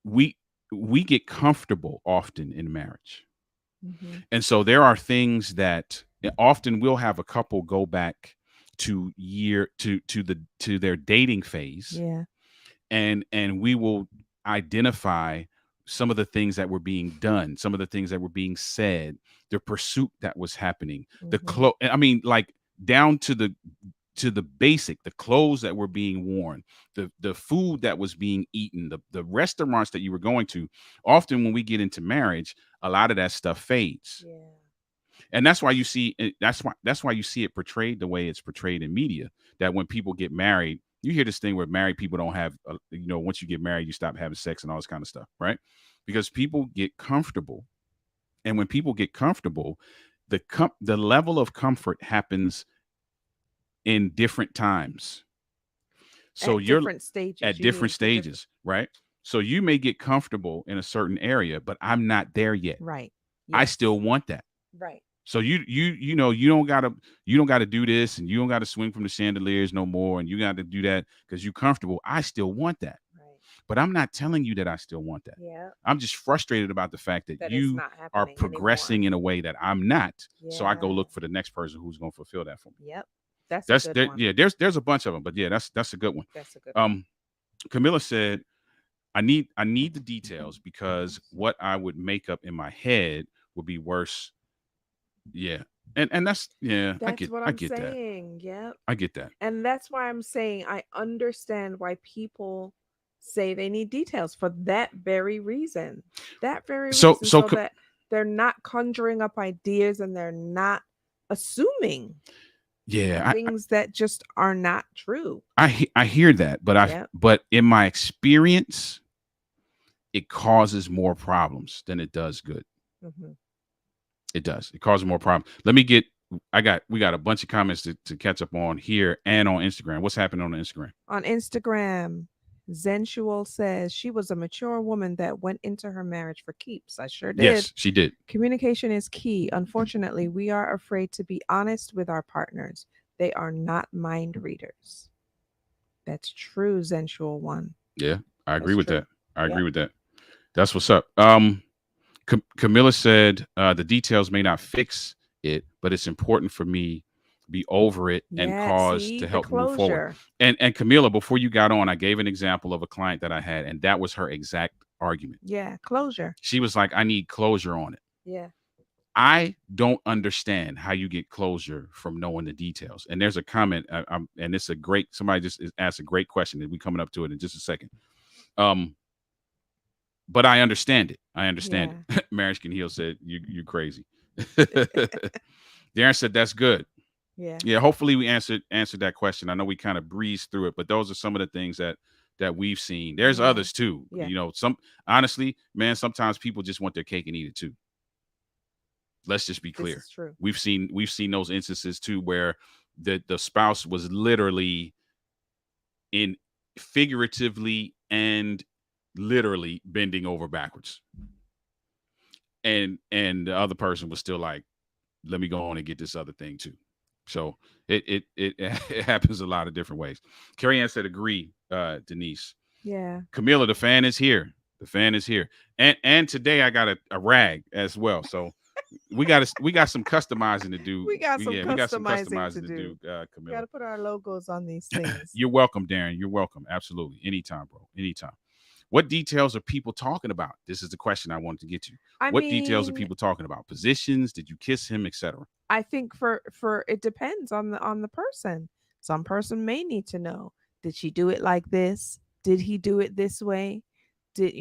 we we get comfortable often in marriage. Hmm. And so there are things that often we'll have a couple go back to their dating phase, Yeah. and we will identify some of the things that were being done, some of the things that were being said, the pursuit that was happening, Hmm. I mean, like, down to the basic, the clothes that were being worn, the food that was being eaten, the restaurants that you were going to. Often when we get into marriage, a lot of that stuff fades. Yeah. And that's why you see it, that's why you see it portrayed the way it's portrayed in media, that when people get married, you hear this thing where married people don't have once you get married you stop having sex and all this kind of stuff, right? Because people get comfortable. And when people get comfortable, the level of comfort happens in different times. So At you're different stages. at You different mean for different. stages, right? So you may get comfortable in a certain area, but I'm not there yet. Right. I Yes. still want that. Right. So you don't gotta do this, and you don't gotta swing from the chandeliers no more, and you got to do that because you're comfortable. I still want that, Right. but I'm not telling you that I still want that. Yeah. I'm just frustrated about the fact that That it's you not are happening anymore. progressing in a way that I'm not. So I go Yeah. look for the next person who's going to fulfill that for me. Yep. That's a That's good there. one. Yeah, there's a bunch of them, but yeah, that's a good one. That's a good one. Um, Camilla said, I need the details because what I would make up in my head would be worse. Yeah. And that's, yeah, I That's get what I I'm get that. saying. Yep. I get that. And that's why I'm saying I understand why people say they need details for that very reason. That very So reason, so so that they're not conjuring up ideas and they're not assuming yeah, things that just are not true. I hear that, Yep. but in my experience, it causes more problems than it does good. Hmm. It does. It causes more problems. Let me get. We got a bunch of comments to catch up on here and on Instagram. What's happening on Instagram? On Instagram, Zensual says she was a mature woman that went into her marriage for keeps. I sure did. Yes, she did. Communication is key. Unfortunately, we are afraid to be honest with our partners. They are not mind readers. That's true, Zensual One. Yeah, I agree That's with true. that. I agree Yep. with that. That's what's up. Camilla said the details may not fix it, but it's important for me to be over it and Yeah. cause See to the help move forward. closure. And Camilla, before you got on, I gave an example of a client that I had, and that was her exact argument. Yeah. Closure. She was like, "I need closure on it." Yeah. I don't understand how you get closure from knowing the details. And there's a comment, and it's a great. Somebody just asked a great question, and we coming up to it in just a second. Um, but I understand it. I understand Yeah. it. Marriage Can Heal said, "You crazy." Darren said, "That's good." Yeah. Yeah, hopefully we answered that question. I know we kind of breezed through it, but those are some of the things that we've seen. There's Yeah. others too. Yeah. Some honestly, man, sometimes people just want their cake and eat it too. Let's just be This clear. is true. We've seen those instances too where the spouse was literally in figuratively and literally bending over backwards. And the other person was still like, let me go on and get this other thing too. So it happens a lot of different ways. Carrie Ann said, agree, Denise. Yeah. Camilla, the fan is here. The fan is here. And today I got a rag as well. So we got some customizing to do. We got some Yeah, we got some customizing to customizing to do. do, We got Camilla. to put our logos on these things. You're welcome, Darren. You're welcome. Absolutely. Anytime, bro. Anytime. What details are people talking about? This is the question I wanted to get to. I What details are mean, people talking about? Positions? Did you kiss him, etc.? I think for it depends on the person. Some person may need to know, did she do it like this? Did he do it this way? Did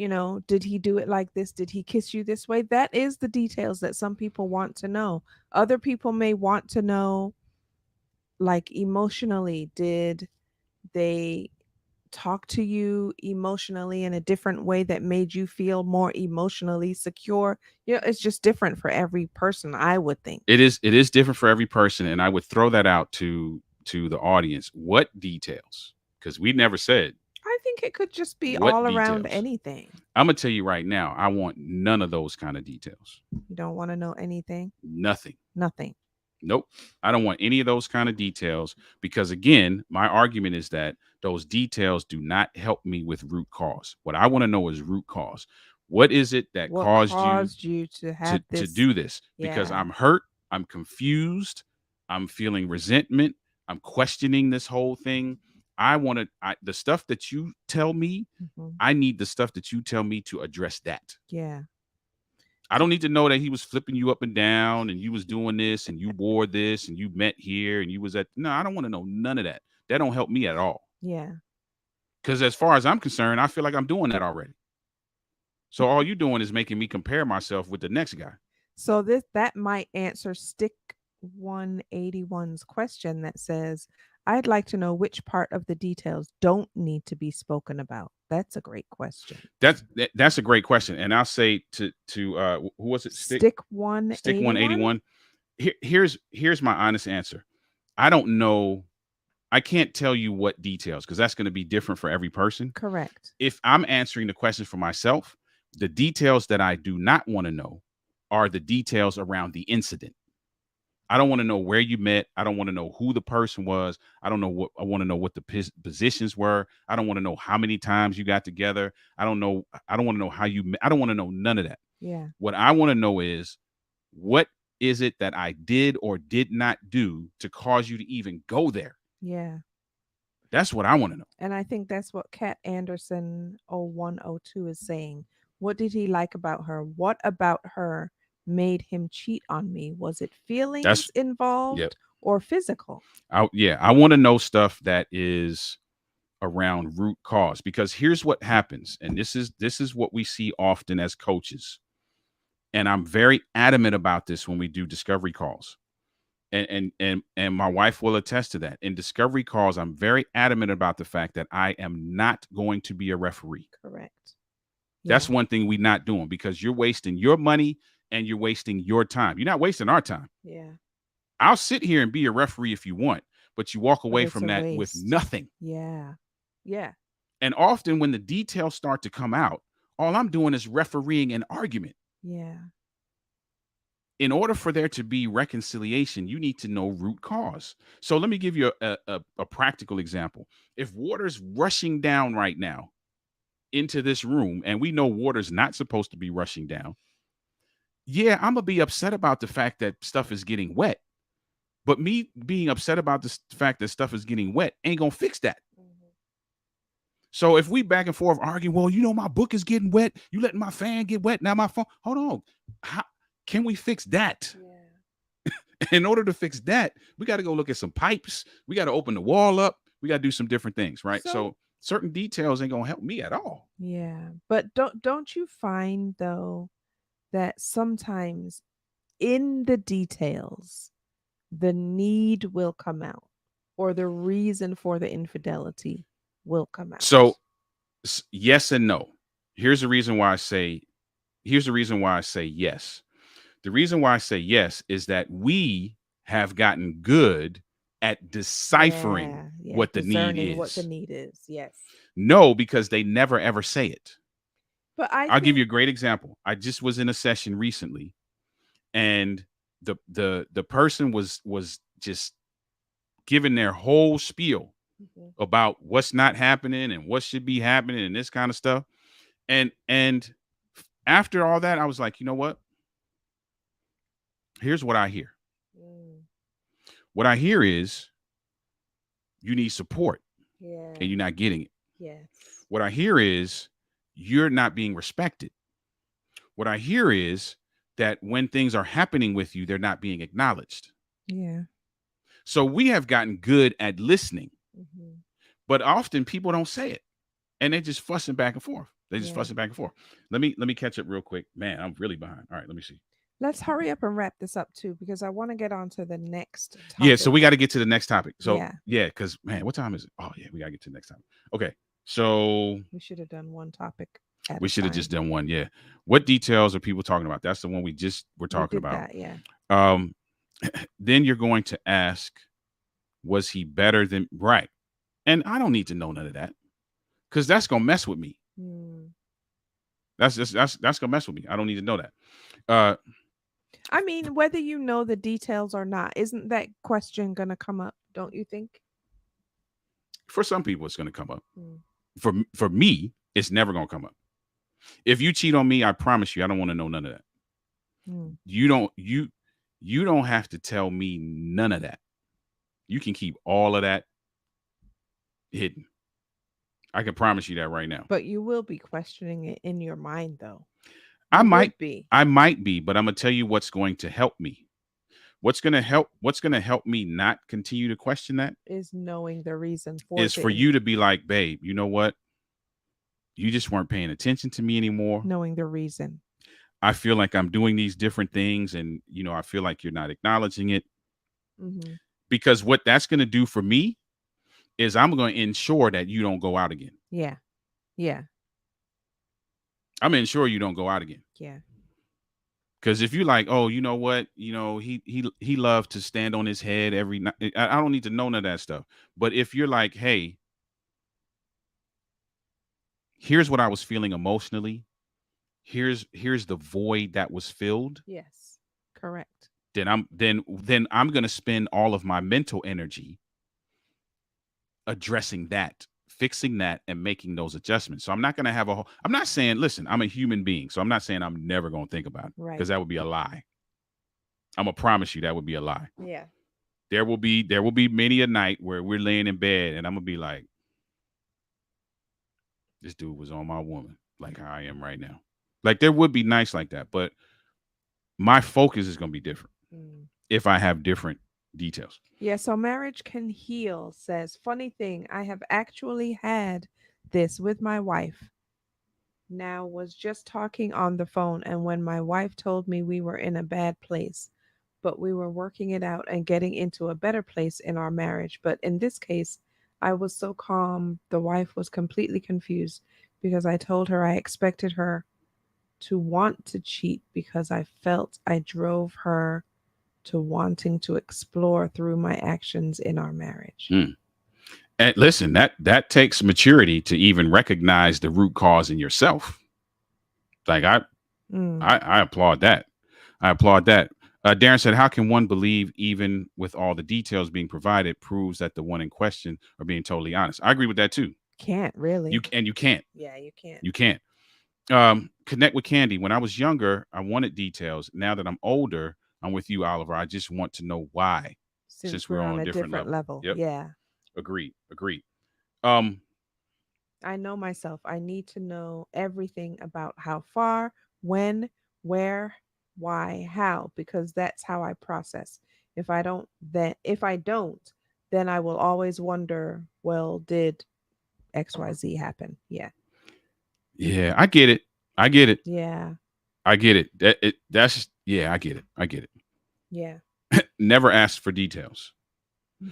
he do it like this? Did he kiss you this way? That is the details that some people want to know. Other people may want to know, like, emotionally, did they talk to you emotionally in a different way that made you feel more emotionally secure? It's just different for every person, I would think. It is different for every person, and I would throw that out to the audience. What details? Because we never said I think it could just be what all around details. anything. I'm gonna tell you right now, I want none of those kind of details. You don't want to know anything? Nothing. Nothing. Nope. I don't want any of those kind of details because, again, my argument is that those details do not help me with root cause. What I want to know is root cause. What is it that What caused you caused you to to have to this? do this? Because Yeah. I'm hurt, I'm confused, I'm feeling resentment, I'm questioning this whole thing. I want to the stuff that you tell me, Hmm. I need the stuff that you tell me to address that. Yeah. I don't need to know that he was flipping you up and down and you was doing this and you wore this and you met here and you was at. No, I don't want to know none of that. That don't help me at all. Yeah. Because as far as I'm concerned, I feel like I'm doing that already. So all you doing is making me compare myself with the next guy. So that might answer Stick 181's question that says, I'd like to know which part of the details don't need to be spoken about. That's a great question. That's a great question, and I'll say to who was it? Stick Stick 181? 181. Here's my honest answer. I don't know. I can't tell you what details because that's going to be different for every person. Correct. If I'm answering the question for myself, the details that I do not want to know are the details around the incident. I don't want to know where you met. I don't want to know who the person was. I don't know what I want to know what the positions were. I don't want to know how many times you got together. I don't know. I don't want to know how you met. I don't want to know none of that. Yeah. What I want to know is what is it that I did or did not do to cause you to even go there? Yeah. That's what I want to know. And I think that's what Kat Anderson 0102 is saying. What did he like about her? What about her made him cheat on me? Was it That's feelings Yep. involved or physical? I want to know stuff that is around root cause because here's what happens, and this is what we see often as coaches, and I'm very adamant about this when we do discovery calls, and my wife will attest to that. In discovery calls, I'm very adamant about the fact that I am not going to be a referee. Correct. That's Yeah. one thing we're not doing because you're wasting your money and you're wasting your time. You're not wasting our time. Yeah. I'll sit here and be a referee if you want, but you walk But away it's from a that with waste. nothing. Yeah. Yeah. And often when the details start to come out, all I'm doing is refereeing an argument. Yeah. In order for there to be reconciliation, you need to know root cause. So let me give you a practical example. If water's rushing down right now into this room, and we know water's not supposed to be rushing down, yeah, I'm going to be upset about the fact that stuff is getting wet. But me being upset about the fact that stuff is getting wet ain't going to fix that. Mhm. So if we back and forth arguing, well, my book is getting wet. You letting my fan get wet. Now my phone. Hold on. How can we fix that? Yeah. In order to fix that, we got to go look at some pipes. We got to open the wall up. We got to do some different things, right? So, So certain details ain't gonna help me at all. yeah. But don't you find though that sometimes in the details the need will come out, or the reason for the infidelity will come out? So yes and no. Here's the reason why I say. Here's the reason why I say yes. The reason why I say yes is that we have gotten good at deciphering Yeah, yeah, what the need discerning what the is. need is. Yes. No, because they never ever say it. But I I'll give you a think, great example. I just was in a session recently, and the person was just giving their whole spiel mhm, about what's not happening and what should be happening and this kind of stuff. And after all that, I was like, you know what? Here's what I hear. mm, What I hear is you need support yeah, and you're not getting it. yes, What I hear is you're not being respected. What I hear is that when things are happening with you, they're not being acknowledged. Yeah. So we have gotten good at listening, Hmm. but often people don't say it, and they're just fussing back and forth. They just Yeah. fussing back and forth. Let me catch up real quick. Man, I'm really behind. All right, let me see. Let's hurry up and wrap this up too, because I want to get on to the next Yeah, so topic. we got to get to the next topic. So Yeah. yeah, because man, what time is it? Oh yeah, we got to get to the next topic. Okay, so We should have done one topic at we a should have just time. done one. Yeah, what details are people talking about? That's the one we just were We talking did about. that. Yeah. Um, then you're going to ask, was he better than right? And I don't need to know none of that because that's gonna mess with me. Hmm. That's gonna mess with me. I don't need to know that. Uh, I mean, whether you know the details or not, isn't that question going to come up? Don't you think? for some people, it's gonna come up. Mm. For me, it's never gonna come up. If you cheat on me, I promise you, I don't want to know none of that. Mm. You don't have to tell me none of that. You can keep all of that hidden. I can promise you that right now. But you will be questioning it in your mind, though. I You might would be, I might be, but I'm gonna tell you what's going to help me. What's gonna help me not continue to question that is knowing the reason for is the for you to be like, babe, you know what? You just weren't paying attention to me anymore. knowing the reason. I feel like I'm doing these different things and I feel like you're not acknowledging it Hmm. because what that's going to do for me is I'm going to ensure that you don't go out again. Yeah. Yeah. I'm going to ensure you don't go out again. Yeah. Because if you like, oh, you know what, he loved to stand on his head every night. I don't need to know none of that stuff. But if you're like, hey, here's what I was feeling emotionally. Here's the void that was filled. Yes. Correct. Then I'm gonna spend all of my mental energy addressing that, fixing that, and making those adjustments. So I'm not gonna have a whole. I'm not saying, listen, I'm a human being, so I'm not saying I'm never gonna think about it Right. because that would be a lie. I'm gonna promise you that would be a lie. Yeah. There will be many a night where we're laying in bed and I'm gonna be like, this dude was on my woman, like how I am right now. Like there would be nights like that, but my focus is gonna be different Mm. if I have different details. Yeah. So marriage can heal says, funny thing, I have actually had this with my wife. Now, was just talking on the phone, and when my wife told me we were in a bad place, but we were working it out and getting into a better place in our marriage. But in this case, I was so calm, the wife was completely confused because I told her I expected her to want to cheat because I felt I drove her to wanting to explore through my actions in our marriage. Mm. And listen, that takes maturity to even recognize the root cause in yourself. Like Mm, I applaud that. I applaud that. Darren said, "How can one believe even with all the details being provided proves that the one in question are being totally honest?" I agree with that too. can't really. You can't. Yeah, you can't. You can't. Connect with Candy. When I was younger, I wanted details. Now that I'm older, I'm with you, Oliver. I just want to know why, Since since we're we're on on a a different different level. level. Yep. Yeah. Agreed. Agreed. Um, I know myself. I need to know everything about how far, when, where, why, how, because that's how I process. If I don't, then I will always wonder, well, did XYZ happen? Yeah. yeah, I get it. I get it. Yeah. I get it. That's yeah, I get it. I get Yeah. it. Never asked for details.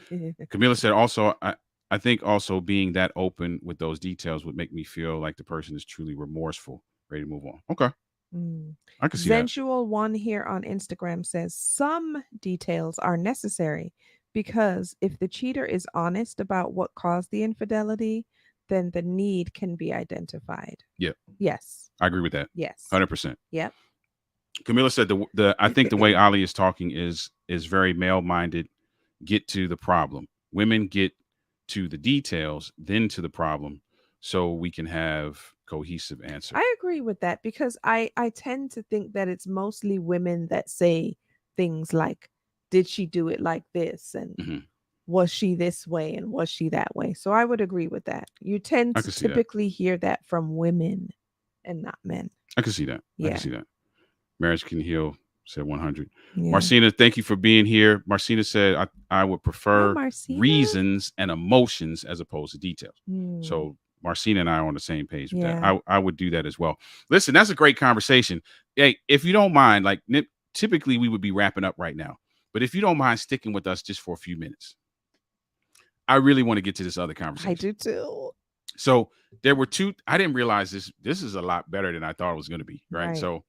Camila said also I think also being that open with those details would make me feel like the person is truly remorseful, ready to move on. Okay. Mm. I can see that. Sensual one here on Instagram says some details are necessary because if the cheater is honest about what caused the infidelity, then the need can be identified. Yeah, Yes. I agree with that. Yes. 100%. Yep. Camila said the I think the way Ali is talking is very male minded. Get to the problem. Women get to the details, then to the problem, so we can have cohesive answer. I agree with that because I tend to think that it's mostly women that say things like, did she do it like this, and Hmm. was she this way, and was she that way? So I would agree with that. You tend I to can see that. typically hear that from women. and not men. I can see that. I can Yeah. see that. Marriage can heal, said 100. Yeah. Marcina, thank you for being here. Marcina said, I would Hi, prefer Marcina. reasons and emotions as opposed to details. Hmm. So Marcina and I are on the same page with that. Yeah. I would do that as well. Listen, that's a great conversation. Hey, if you don't mind, like typically we would be wrapping up right now, but if you don't mind sticking with us just for a few minutes, I really want to get to this other I conversation. do too. So there were two. I didn't realize this. This is a lot better than I thought it was going to be. Right. Right. So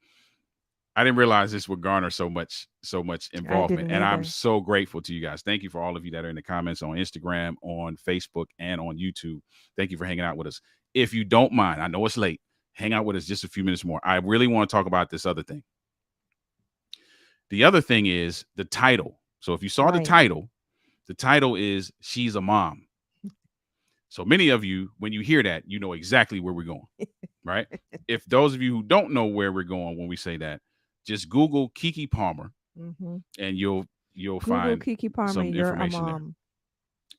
I didn't realize this would garner so much I involvement. didn't And I'm either. so grateful to you guys. Thank you for all of you that are in the comments on Instagram, on Facebook, and on YouTube. Thank you for hanging out with us. If you don't mind, I know it's late. Hang out with us just a few minutes more. I really want to talk about this other thing. The other thing is the title. So if you saw Right. the title is She's a Mom. So many of you, when you hear that, you know exactly where we're going, right? If those of you who don't know where we're going when we say that, just Google Keke Palmer Mm-hmm. and you'll Google find Keke Palmer. some You're a information there.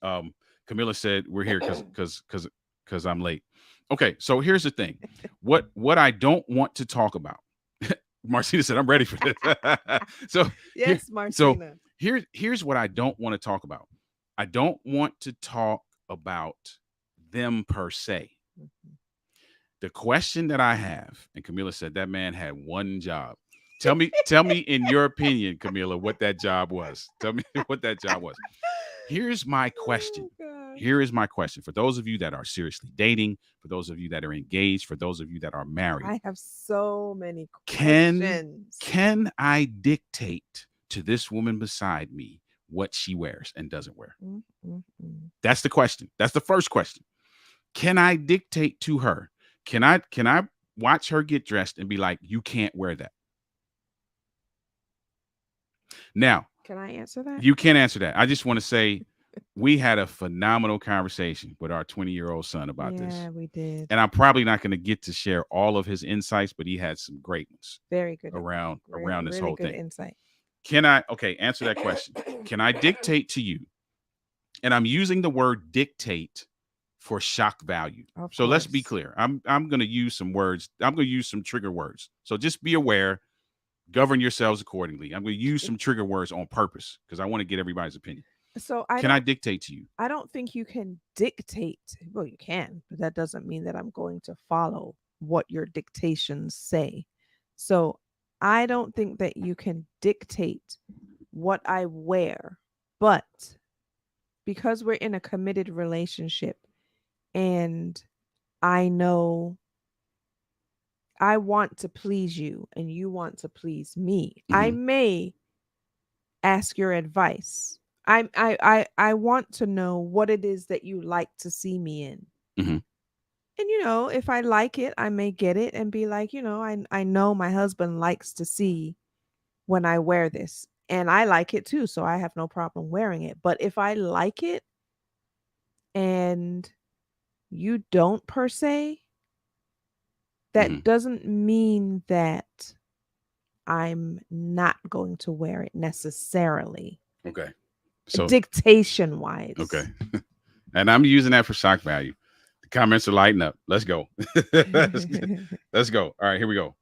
mom. Camilla said we're here because I'm late. Okay, so here's the thing. What I don't want to talk about. Marcina said I'm ready for this. so Yes, so Marcina. here's what I don't want to talk about. I don't want to talk about them per se. Mhm. The question that I have, and Camilla said that man had one job. Tell me in your opinion, Camilla, what that job was. Tell me what that job was. Here's my question. Oh, gosh. Here is my question for those of you that are seriously dating, for those of you that are engaged, for those of you that are married. I have so many Can questions. can I dictate to this woman beside me what she wears and doesn't wear? Mm. That's the question. That's the first question. Can I dictate to her? Can I watch her get dressed and be like, you can't wear that? Now, Can I answer that? you can't answer that. I just want to say we had a phenomenal conversation with our 20-year-old son about this. Yeah, we did. And I'm probably not going to get to share all of his insights, but he had some great ones Very good. around this really whole good thing. insight. Can I answer that question? Can I dictate to you? And I'm using the word dictate for shock value. So let's be clear. I'm going to use some words. I'm going to use some trigger words. So just be aware, govern yourselves accordingly. I'm going to use some trigger words on purpose because I want to get everybody's opinion. So Can I dictate to you? I don't think you can dictate. Well, you can, but that doesn't mean that I'm going to follow what your dictations say. So I don't think that you can dictate what I wear, but because we're in a committed relationship and I know I want to please you and you want to please me, I may ask your advice. I want to know what it is that you like to see me in. Mm-hmm. And if I like it, I may get it and be like, I know my husband likes to see when I wear this. And I like it too, so I have no problem wearing it. But if I like it and you don't per se, that doesn't mean that I'm not going to wear it necessarily. Okay. So dictation wise. Okay. And I'm using that for shock value. The comments are lighting up. Let's go. Let's go. All right, here we go.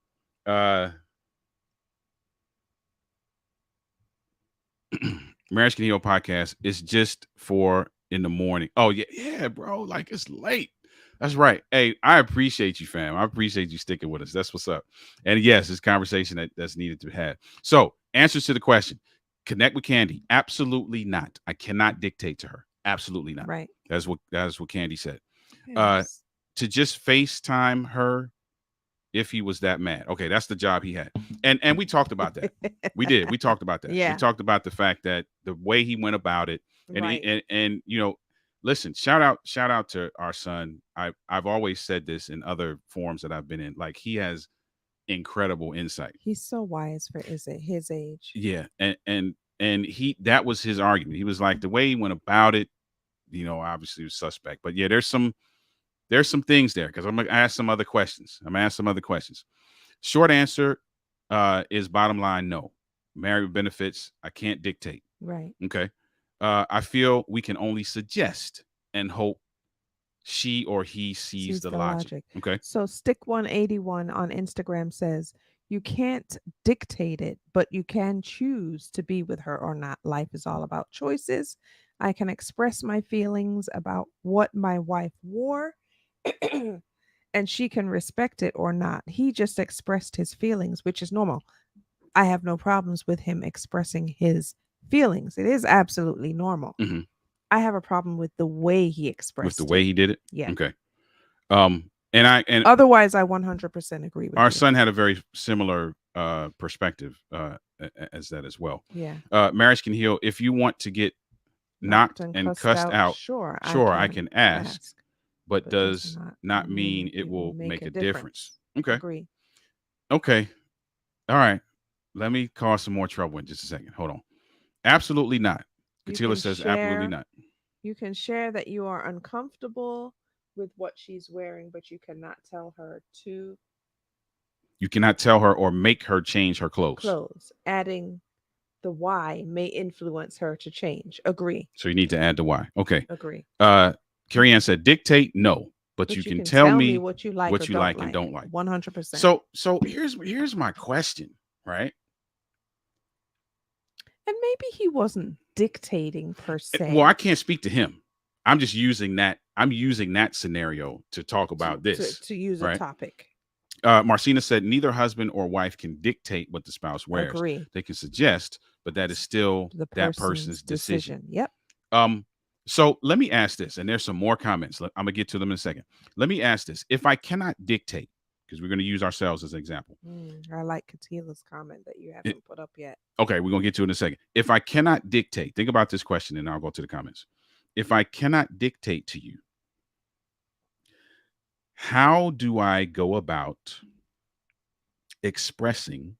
Marriage Can Heal podcast is just for in the morning. Oh, yeah, bro. Like it's late. That's right. Hey, I appreciate you, fam. I appreciate you sticking with us. That's what's up. And yes, it's conversation that's needed to be had. So, answers to the question: connect with Candy? Absolutely not. I cannot dictate to her. Absolutely not. Right. That's what Candy said. Yes. To just FaceTime her if he was that mad. Okay, that's the job he had. And we talked about that. We did. We talked about that. Yeah. We talked about the fact that the way he went about it. And Right. and listen, shout out to our son. I've always said this in other forums that I've been in. Like he has incredible insight. He's so wise for his age. Yeah. And he that was his argument. He was like the way he went about it, obviously was suspect. But yeah, there's some things there because I'm gonna ask some other questions. Short answer is bottom line no. Married with benefits, I can't dictate. Right. Okay. I feel we can only suggest and hope she or he sees Sees the the logic. logic. Okay. So Stick 181 on Instagram says, you can't dictate it, but you can choose to be with her or not. Life is all about choices. I can express my feelings about what my wife wore and she can respect it or not. He just expressed his feelings, which is normal. I have no problems with him expressing his feelings. It is absolutely normal. Hmm. I have a problem with the way he With the expressed way it. he did it. Yeah. Okay. And Otherwise, I 100% agree with our you. son had a very similar perspective as that as well. Yeah. Marriage can heal. If you want to get Knocked knocked and and cussed cussed out. out, Sure, I sure, I can can ask, ask, but but does does not not mean mean it it will will make make a a difference. difference. Okay. Agree. Okay. All right. Let me cause some more trouble in just a second. Hold on. Absolutely not. You Katila can says absolutely share not. you can share that you are uncomfortable with what she's wearing, but you cannot tell her to You cannot tell her or make her change her clothes. clothes. Adding the why may influence her to change. Agree. So you need to add the why. Okay. Agree. Uh Carrie Ann said dictate, no, but you But you can can tell tell me me what you like or what you don't like and like. don't like. 100%. So here's my question, right? And maybe he wasn't dictating per Well, I se can't speak to him. I'm just using that. I'm using that scenario to talk to, about to, this, to use a right? topic. Marcina said neither husband or wife can dictate what the spouse wears. Agree. They can suggest, but that is still The that person's person's decision. decision. Yep. Um, so let me ask this, and there's some more comments. I'm gonna get to them in a second. Let me ask this: if I cannot dictate, because we're gonna use ourselves as an example. I like Katila's comment that you It, haven't put up yet. okay, we're gonna get to it in a second. If I cannot dictate, think about this question, and I'll go to the comments. If I cannot dictate to you, how do I go about expressing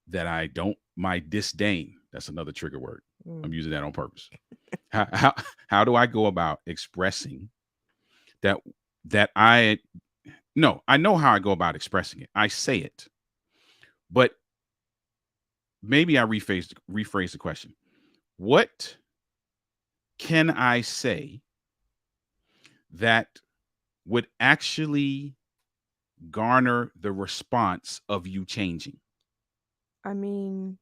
that I don't my disdain? That's another trigger word. I'm Mm. using that on purpose. How do I go about expressing that that I no, I know how I go about expressing it. I say it. But maybe I rephrase the question. What can I say that would actually garner the response of you changing? I mean,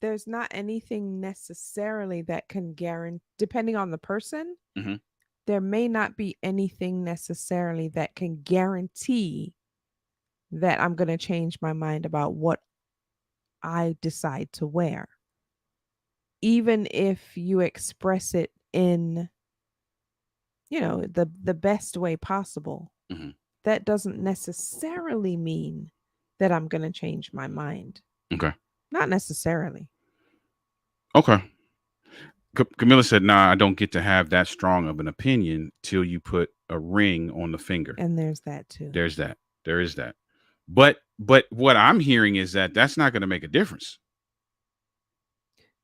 there's not anything necessarily that can guarantee, depending on the person, Hmm. there may not be anything necessarily that can guarantee that I'm going to change my mind about what I decide to wear. Even if you express it in, the best way possible, Hmm. that doesn't necessarily mean that I'm going to change my mind. Okay. Not necessarily. Okay. Camilla said, "Nah, I don't get to have that strong of an opinion till you put a ring on the finger." And there's that too. There's that. There is that. But what I'm hearing is that that's not going to make a difference.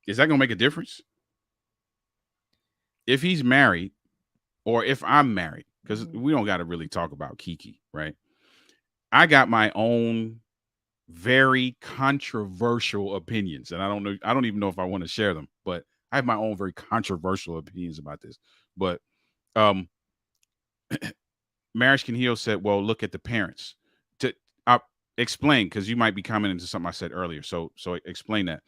Is that going to make a difference if he's married or if I'm married? Because Mhm. we don't got to really talk about Kiki, right? I got my own very controversial opinions, and I don't know. I don't even know if I want to share them, but I have my own very controversial opinions about this. But um, Marriage Can Heal said, "Well, look at the parents." To uh, explain, because you might be commenting to something I said earlier. So explain that.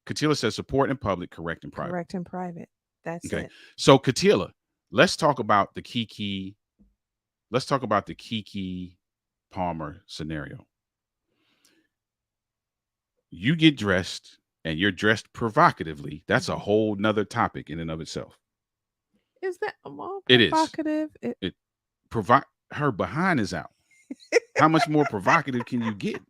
Katila says, "Support in public, correct in private." Correct and private. That's Okay. it. So Katila, let's talk about the Kiki. Let's talk about the Kiki Palmer scenario. You get dressed and you're dressed provocatively. That's a Mhm. whole nother topic in and of itself. Is that more It is. provocative? It provoke her behind is out. How much more provocative can you get?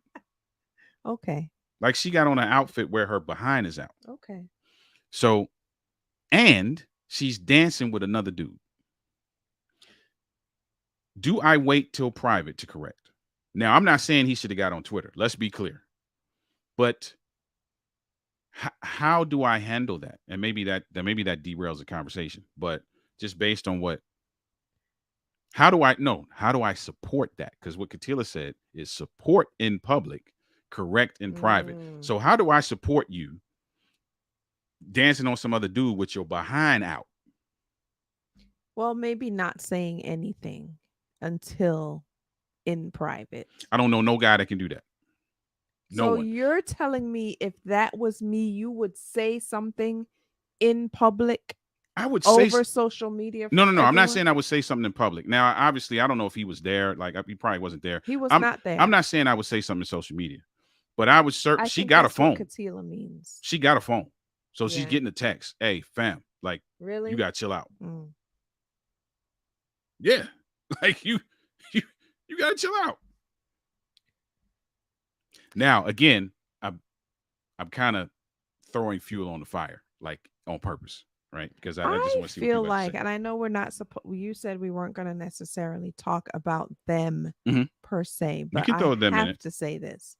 Okay. Like she got on an outfit where her behind is out. Okay. So, and she's dancing with another dude. Do I wait till private to correct? Now, I'm not saying he should have got on Twitter. Let's be clear. But how do I handle that? And maybe that derails the conversation. But just based on what, how do I support that? Because what Katila said is support in public, correct in private. Mm. So how do I support you dancing on some other dude with your behind out? Well, maybe not saying anything until in private. I don't know no guy that can do that. No So one. you're telling me if that was me, you would say something in public I would say over social media no, for no, no. I'm not everyone? saying I would say something in public. Now, obviously, I don't know if he was there. Like, he probably wasn't there. He was I'm, not I'm there. not saying I would say something in social media, but I would search. I She think got a that's what phone. Katila means. She got a phone, so she's Yeah. getting a text. Hey, fam, like, you Really? gotta chill out. Mm. Yeah, like you, you gotta chill out. Now, again, I'm kind of throwing fuel on the fire, like on purpose, right? Because I just I want to see what feel people have to like, say. and I know we're not supposed, you said we weren't going to necessarily talk about them Mhm. per se, You but can I throw them in have it. to say this.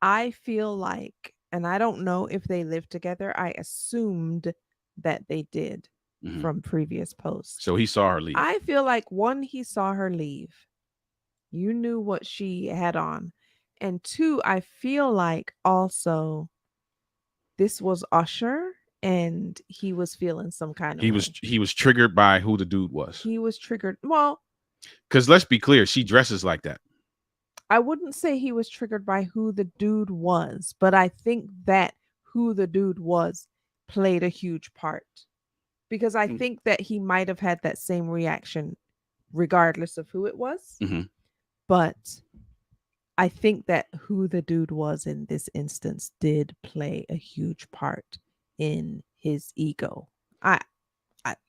I feel like, and I don't know if they live together, I assumed that they did Mhm. from previous posts. So he saw her leave. I feel like one, he saw her leave. You knew what she had on. And two, I feel like also this was Usher and he was feeling some kind of way. He was triggered by who the dude was. He was triggered. Well, Because let's be clear, she dresses like that. I wouldn't say he was triggered by who the dude was, but I think that who the dude was played a huge part because I Mm. think that he might have had that same reaction regardless of who it was. Mm-hmm. But I think that who the dude was in this instance did play a huge part in his ego. I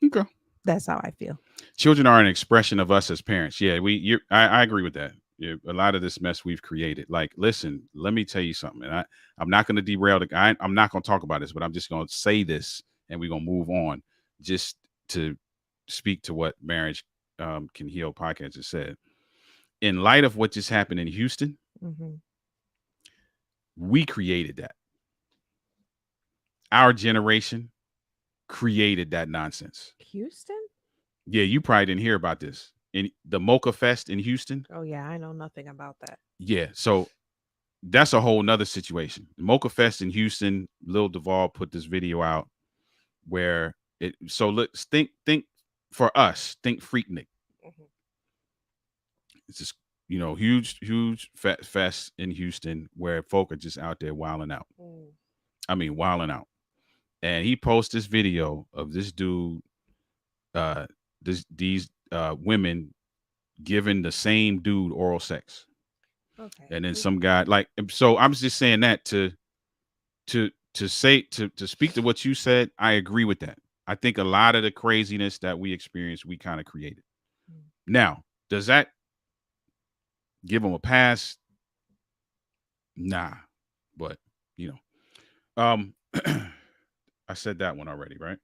Okay. that's how I feel. Children are an expression of us as parents. Yeah, I agree with that. Yeah, a lot of this mess we've created. Like, listen, let me tell you something. And I'm not going to derail the guy. I'm not going to talk about this, but I'm just going to say this, and we're going to move on. Just to speak to what Marriage Can Heal podcast has said. In light of what just happened in Houston, Hmm. we created that. Our generation created that nonsense. Houston? Yeah, you probably didn't hear about this. In the Mocha Fest in Houston. Oh yeah, I know nothing about that. Yeah, so that's a whole nother situation. Mocha Fest in Houston, Lil Duval put this video out where it so let's think for us, think Freaknik. Mhm. It's just huge fest in Houston where folk are just out there wilding out. Mm. I mean, wilding out. And he posts this video of this dude, uh, these women giving the same dude oral sex, Okay. and then some guy like. So I'm just saying that to speak to what you said. I agree with that. I think a lot of the craziness that we experienced, we kind of created. Mm. Now, does that give them a pass? Nah, but you um, I said that one already, right?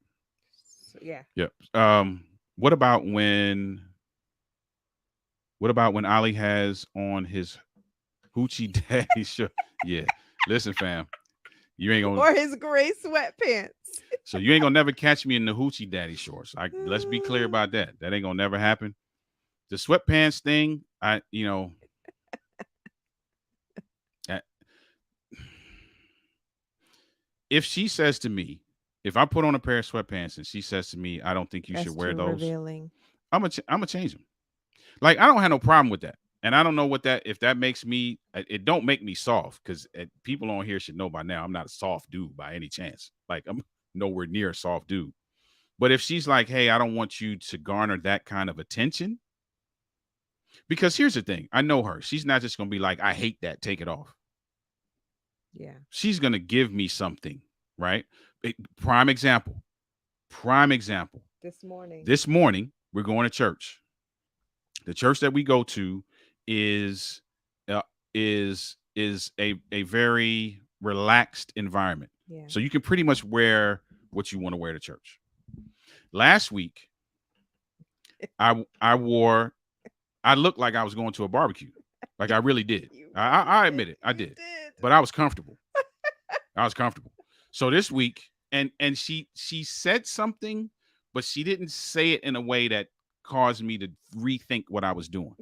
So, yeah. Yep. What about when? What about when Ali has on his hoochie daddy show? Yeah. Listen, fam, you ain't gonna. Or his gray sweatpants. So you ain't gonna never catch me in the hoochie daddy shorts. Let's be clear about that. That ain't gonna never happen. The sweatpants thing, uh, if she says to me, if I put on a pair of sweatpants and she says to me, I don't think you should That's wear too those, revealing. I'm gonna change them. Like, I don't have no problem with that. And I don't know what that, if that makes me, it don't make me soft, because people on here should know by now I'm not a soft dude by any chance. Like, I'm nowhere near a soft dude. But if she's like, hey, I don't want you to garner that kind of attention, because here's the thing, I know her. She's not just going to be like, I hate that, take it off. Yeah. She's going to give me something, right? Prime example. Prime example. This morning. This morning, we're going to church. The church that we go to is uh, is a very relaxed environment. Yeah. So you can pretty much wear what you want to wear to church. Last week, I wore, I looked like I was going to a barbecue. Like, I really did. I admit it. I did. But I was comfortable. I was comfortable. So this week, and she said something, but she didn't say it in a way that caused me to rethink what I was doing.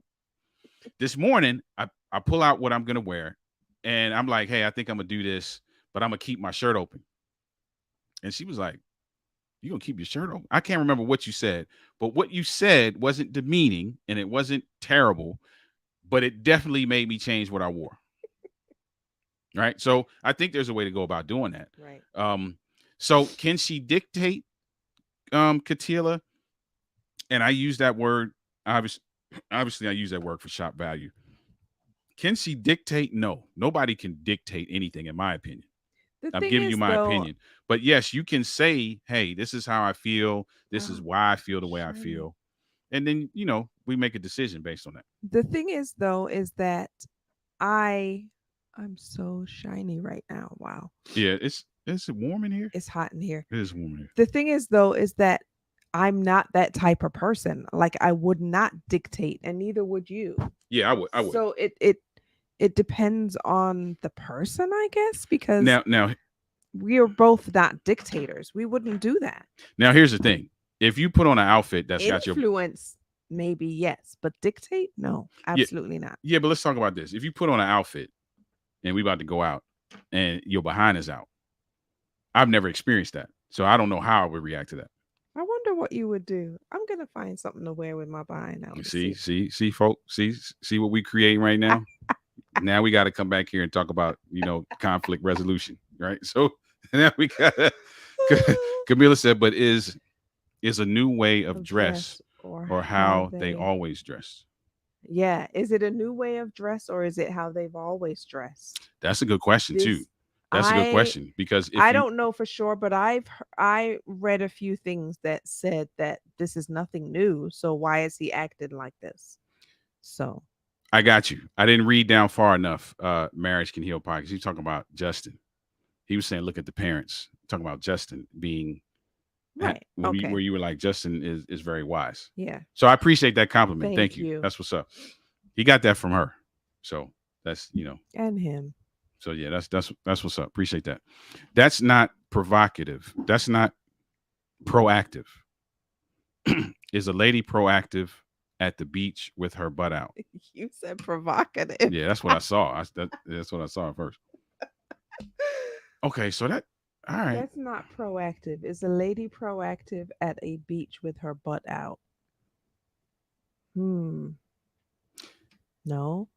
This morning, I pull out what I'm gonna wear, and I'm like, hey, I think I'm gonna do this, but I'm gonna keep my shirt open. And she was like, You gonna keep your shirt on? I can't remember what you said, but what you said wasn't demeaning and it wasn't terrible, but it definitely made me change what I wore. Right. So I think there's a way to go about doing that. Right. So can she dictate, Katila? And I use that word, obviously I use that word for shop value. Can she dictate? No, nobody can dictate anything, in my opinion. The I'm thing giving you is, my though, opinion. But yes, you can say, hey, this is how I feel. This is oh, why I feel the way I shiny. feel. And then, we make a decision based on that. The thing is, though, is that I, I'm so shiny right now. Wow, Yeah, it's warm in here. it's hot in here. It is warm in here. The thing is, though, is that I'm not that type of person. Like I would not dictate, and neither would you. Yeah, I would. I would. So it depends on the person, I guess, because Now, we are both not dictators. We wouldn't do that. now here's the thing. If you put on an outfit that's got your Influence, maybe yes, but dictate, no, yeah, absolutely not. yeah, but let's talk about this. If you put on an outfit and we about to go out and your behind is out, I've never experienced that. So I don't know how I would react to that. I wonder what you would do. I'm gonna find something to wear with my behind out to See, see. see, folks, see what we creating right now. Now we got to come back here and talk about conflict resolution, right? So now we got Camila said, but is a new way of dress or how they always dress. Yeah, is it a new way of dress or is it how they've always dressed? That's a good question too. This That's a good I question because if I you, don't know for sure, but I read a few things that said that this is nothing new. So why is he acting like this? So I got you. I didn't read down far enough. Marriage Can Heal podcast. He's talking about Justin. He was saying, look at the parents. Talking about Justin being right. Okay. where you were like, Justin is very wise. Yeah. So I appreciate that compliment. Thank Thank you. you. That's what's up. He got that from her. So that's And him. So yeah, that's what's up. Appreciate that. That's not provocative. That's not proactive. Is a lady proactive at the beach with her butt out? You said provocative. Yeah, that's what I saw. That's what I saw at first. Okay, so that all right. That's not proactive. Is a lady proactive at a beach with her butt out? Hmm. No.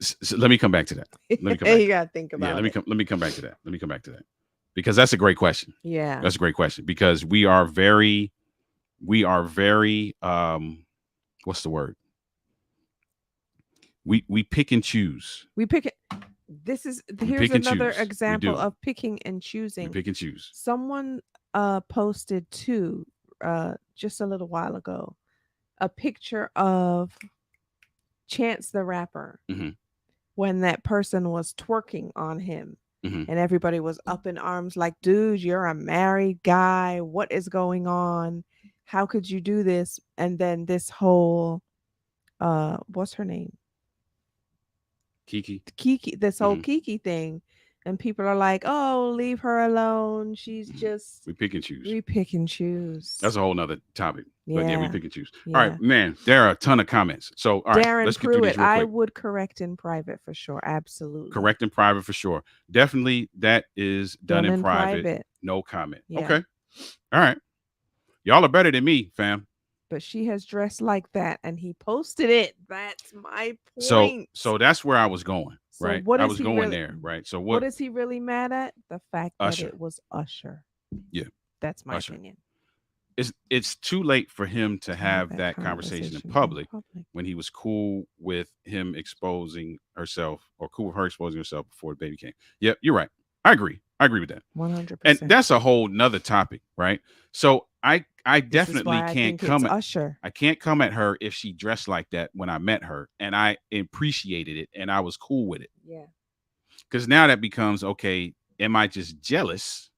So let me come back to that. Let me come back. You gotta think about Yeah, it. let me come back to that. Let me come back to that. Because that's a great question. Yeah. That's a great question. Because we are very what's the word? We pick and choose. We pick it. Here's pick and another choose. We example do. of picking and We choosing. pick and choose. Someone posted too just a little while ago a picture of Chance the Rapper Mhm. when that person was twerking on him. Mhm. And everybody was up in arms like, dude, you're a married guy. What is going on? How could you do this? And then this whole what's her name? Kiki. Kiki, this whole Mhm. Kiki thing. And people are like, oh, leave her alone. She's just We pick and choose. we pick and choose. That's a whole nother topic. But yeah, we Yeah. pick and choose. Yeah. All right, man. There are a ton of comments. So all right, Darren let's get through Pruitt, these real I quick. would correct in private for sure. Absolutely. Correct in private for sure. Definitely that is done in private. No comment. Yeah. Okay. All right. Y'all are better than me, fam. But she has dressed like that and he posted it. That's my So point. that's where I was going, So right? what I is was he going really there, right? So what is he really mad at? The fact that Usher. it was Usher. Yeah. That's my Usher. opinion. It's too late for him to have that conversation in public when he was cool with him exposing herself or cool with her exposing herself before the baby came. Yep, you're right. I agree with that. 100%. And that's a whole nother topic, right? So I definitely can't come at Usher. I can't come at her if she dressed like that when I met her and I appreciated it and I was cool with it. Yeah. Because now that becomes, okay, am I just jealous?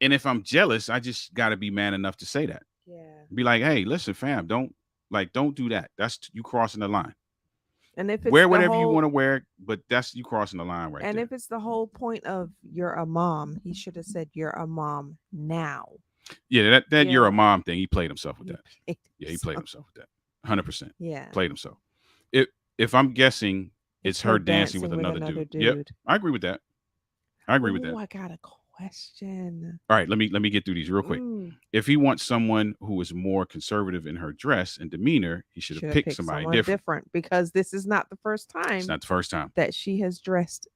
And if I'm jealous, I just got to be man enough to say that. Yeah. Be like, hey, listen, fam, don't do that. That's you crossing the line. And if it's wear whatever you want to wear, but that's you crossing the line right and there. if it's the whole point of you're a mom, he should have said you're a mom now. Yeah, that Yeah. you're a mom thing. He played himself with that. He So- played himself with that. 100%. Yeah. Played himself. If I'm guessing, it's her dancing with another dude. Yep, I agree with that. I agree with Oh, that. I got a question. All right, let me get through these real quick. Mm, If he wants someone who is more conservative in her dress and demeanor, he should have should have picked picked somebody someone different. different because this is not the first It's time not the first time. that she has dressed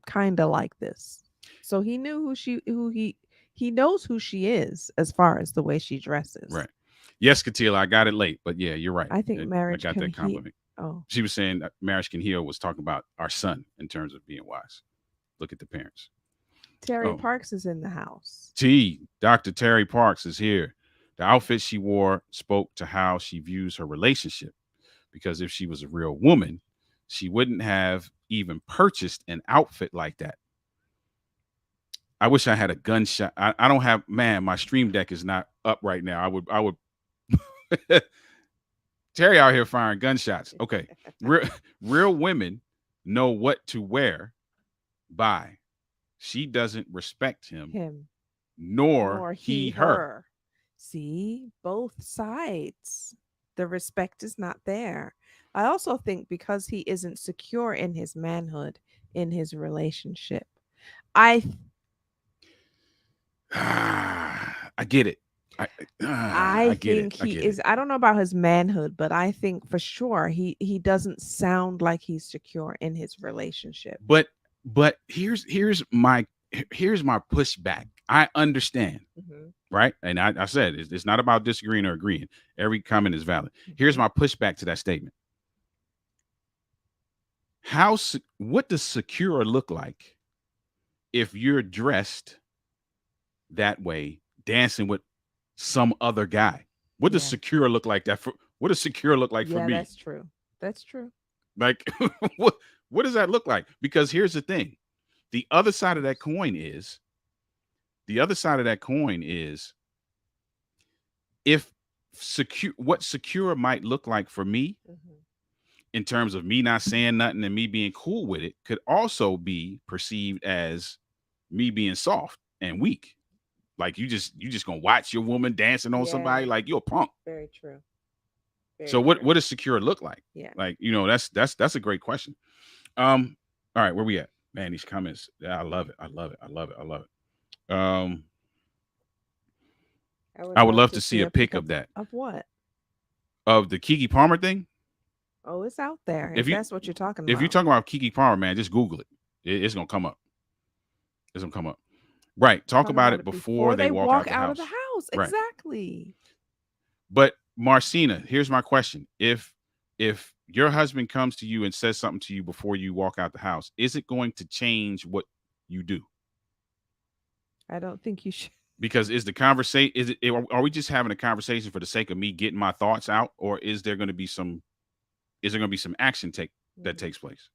kind of like this. So he knew he knows who she is as far as the way she dresses. Right. Yes, Katila, I got it late, but yeah, you're right. I think I marriage got can that he. compliment. Oh, She was saying that marriage can heal was talking about our son in terms of being wise. Look at the parents. Terry Oh, Parks is in the house. Dr. Terry Parks is here. The outfit she wore spoke to how she views her relationship. Because if she was a real woman, she wouldn't have even purchased an outfit like that. I wish I had a gunshot. I don't have, man, my stream deck is not up right now. I would Terry out here firing gunshots. Okay. Real, real women know what to wear by. She doesn't respect him, Him nor nor he he her. her. See, both sides. The respect is not there. I also think because he isn't secure in his manhood, in his relationship. I I get it. I I get it. think I he get it. is, I don't know about his manhood, but I think for sure he doesn't sound like he's secure in his relationship. But here's my pushback. I understand, Hmm. right? And I said it's not about disagreeing or agreeing. Every comment is valid. Here's Hmm. my pushback to that statement. What does secure look like if you're dressed that way, dancing with some other guy? What does Yeah. secure look like that for? What does secure look like for Yeah, me? that's true. That's true. Like, what what does that look like? Because here's the thing: the other side of that coin is the other side of that coin is if secure what secure might look like for me Hmm. in terms of me not saying nothing and me being cool with it could also be perceived as me being soft and weak. Like you just gonna watch your woman dancing on Yeah, somebody like you're a punk. very true. So Very what true. does secure look like? Yeah. Like, that's a great question. All right, where we at? Man, these comments. Yeah, I love it. I love it. I love it. I love it. I would I would love love to to see see a a pic pic of that. of what? Of the Kiki Palmer thing. Oh, it's out there If if you that's what you're talking if you're about. talking about Kiki Palmer, man, just Google it. It's gonna come up. It's gonna come up. Right. Talk Talking about about it it before before they they walk walk out the out of the house. house. Right. Exactly. But Marcina, here's my question. If your husband comes to you and says something to you before you walk out the house, is it going to change what you do? I don't think you should. Because is the conversation is it are we just having a conversation for the sake of me getting my thoughts out, or is there going to be some action take that Mhm. takes place?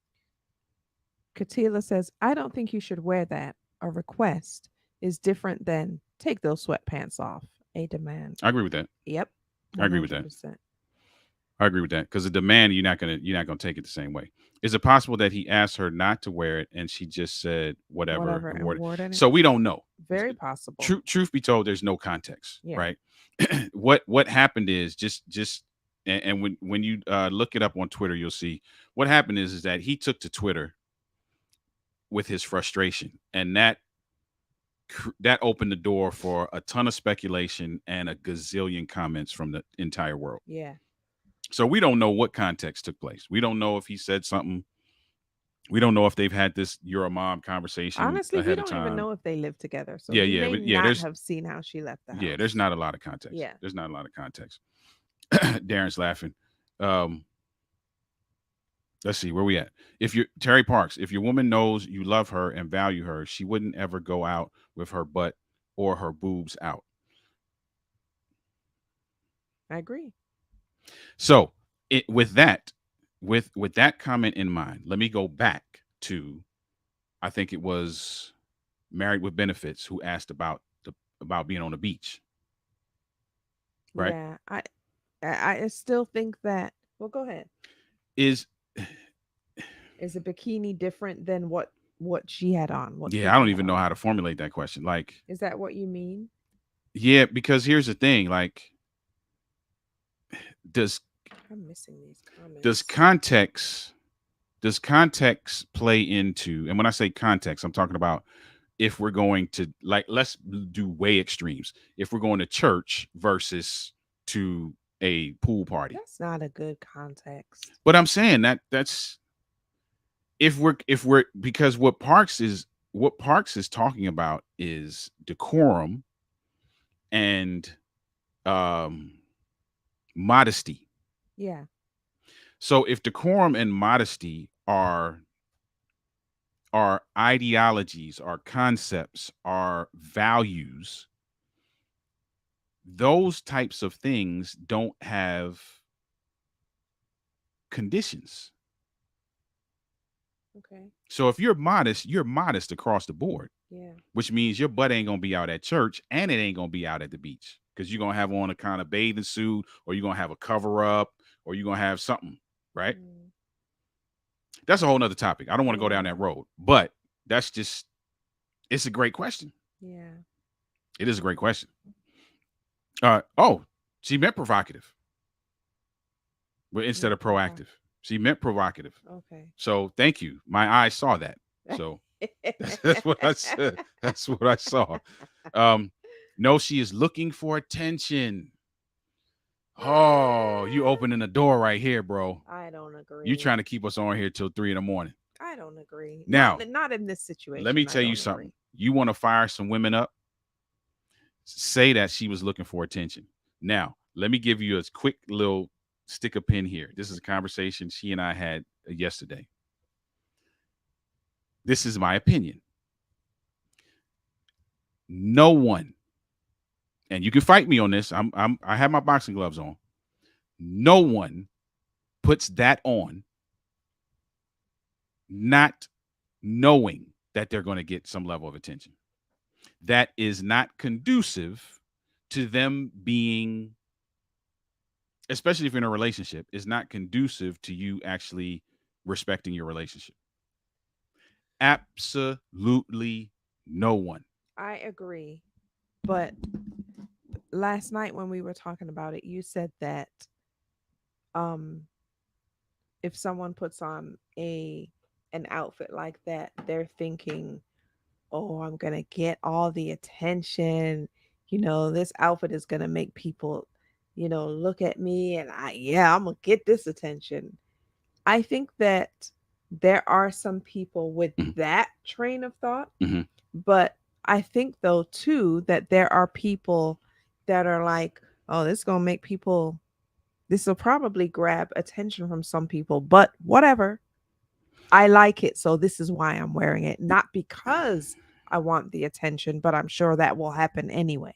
Katila says, I don't think you should wear that. A request is different than take those sweatpants off. A demand. I agree with that. Yep. I agree with that. 100%. I agree with that because the demand you're not gonna take it the same way. Is it possible that he asked her not to wear it and she just said whatever Whatever and and wore it? wore it. So we don't know. Very possible. Truth be told, there's no context, Yeah. right? What happened is just and when you look it up on Twitter, you'll see what happened is that he took to Twitter with his frustration, and that opened the door for a ton of speculation and a gazillion comments from the entire world. Yeah. So we don't know what context took place. We don't know if he said something. We don't know if they've had this "you're a mom" conversation Honestly, we ahead of don't even time. know if they live together. So Yeah, he yeah, may but yeah. not have seen how she left the There's house. not a lot of context. Yeah. There's not a lot of context. Darren's laughing. Um, let's see where we at. If you Terry Parks, if your woman knows you love her and value her, she wouldn't ever go out with her butt or her boobs out. I agree. So, with that comment in mind, let me go back to I think it was Married with Benefits who asked about being on the beach, right? Yeah. I still think that, well, go ahead. Is Is a bikini different than what she had on, what Yeah, I Kiki don't had even know on? how to formulate that question. Like, Is that what you mean? yeah, because here's the thing, like does I'm missing these does comments. context does context play into, and when I say context, I'm talking about if we're going to, like, let's do way extremes. If we're going to church versus to a pool party. That's not a good context. But I'm saying that's if we're because what Parks is talking about is decorum and um modesty. Yeah. So if decorum and modesty are ideologies, are concepts, are values, those types of things don't have conditions. Okay. So if you're modest across the board, Yeah. which means your butt ain't gonna be out at church and it ain't gonna be out at the beach because you're gonna have on a kind of bathing suit, or you're gonna have a cover up, or you're gonna have something, right? Mm, That's a whole nother topic. I don't want to go down that yeah. road, but that's just, it's a great question. Yeah. It is a great question. Oh, she meant provocative, but instead Not of proactive, she meant provocative. Okay. So thank you. My eyes saw that. So that's what I said. That's what I saw. Um, no, she is looking for attention. Oh, you opening the door right here, bro. I don't You agree. trying to keep us on here till 3 in the morning. I don't agree. Now, Not in this let me situation. I tell you don't something. agree. You want to fire some women up? Say that she was looking for attention. Now, let me give you a quick little stick a pin here. This is a conversation she and I had yesterday. This is my opinion. No one, and you can fight me on this. I have my boxing gloves on. No one puts that on not knowing that they're going to get some level of attention. That is not conducive to them being, especially if you're in a relationship, is not conducive to you actually respecting your relationship. Absolutely no one. I agree. But last night when we were talking about it, you said that um if someone puts on a an outfit like that, they're thinking, "Oh, I'm going to get all the attention. This outfit is going to make people, look at me and I'm going to get this attention." I think that there are some people with Mhm, that train of thought, mhm. but I think though too that there are people that are like, "Oh, this is going to make people this will probably grab attention from some people, but whatever. I like it, so this is why I'm wearing it, not because I want the attention, but I'm sure that will happen anyway."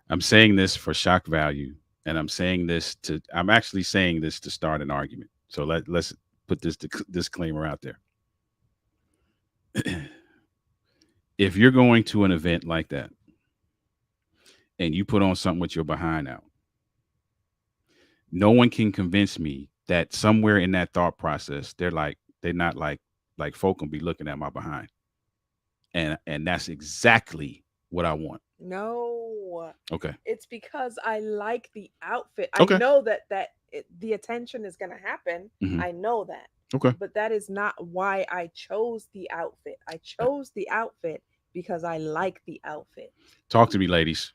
I'm saying this for shock value, and I'm actually saying this to start an argument. So let's put this disclaimer out there. If you're going to an event like that and you put on something with your behind out, no one can convince me that somewhere in that thought process they're not like folk can be looking at my behind, and that's exactly what I want. No. Okay. It's because I like the outfit. I Okay. know the attention is going to happen. Hmm. I know that. Okay. But that is not why I chose the outfit. I chose the outfit because I like the outfit. Talk to me, ladies.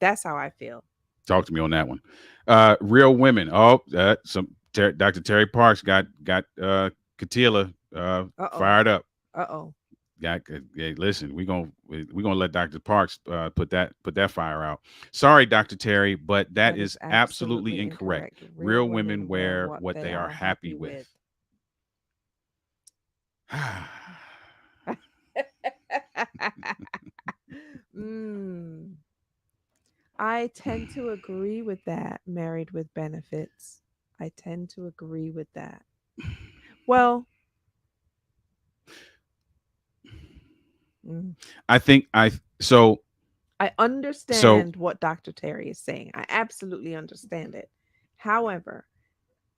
That's how I feel. Talk to me on that one. Real women. Oh, Dr. Terry Parks got Katila Uh-oh. fired up. Uh-oh. Got hey, listen, we gonna let Dr. Parks put that fire out. Sorry, Dr. Terry, but that That is is absolutely absolutely incorrect. incorrect. Real Real women women wear wear what what they they are are happy happy with. with. mm, I tend to agree with that, married with benefits. I tend to agree with that. Well, mm, I think I so I so understand what Dr. Terry is saying. I absolutely understand it. However,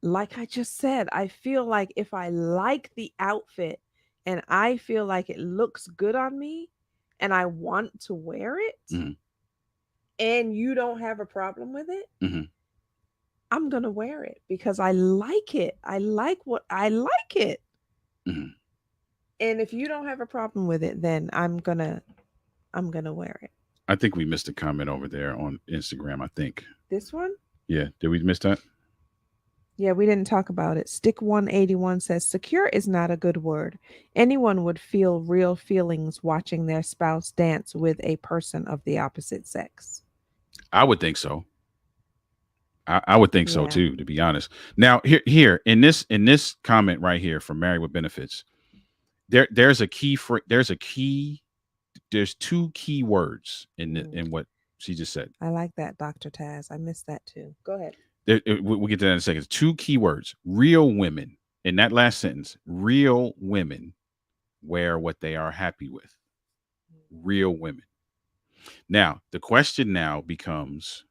like I just said, I feel like if I like the outfit and I feel like it looks good on me and I want to wear it mhm, and you don't have a problem with it, mhm. I'm going to wear it because I like it. I like it. Mhm. And if you don't have a problem with it, then I'm gonna wear it. I think we missed a comment over there on Instagram. I think. This one? Yeah. Did we miss that? Yeah, we didn't talk about it. Stick 181 says secure is not a good word. Anyone would feel real feelings watching their spouse dance with a person of the opposite sex. I would think so. I would think so Yeah. too, to be honest. Now, here in this comment right here from Married with Benefits, there's a key for there's two key words Mm, in what she just said. I like that, Dr. Taz. I missed that too. Go ahead. We'll get to that in a second. Two key words: real women. In that last sentence, real women wear what they are happy with. Real women. Now, the question now becomes: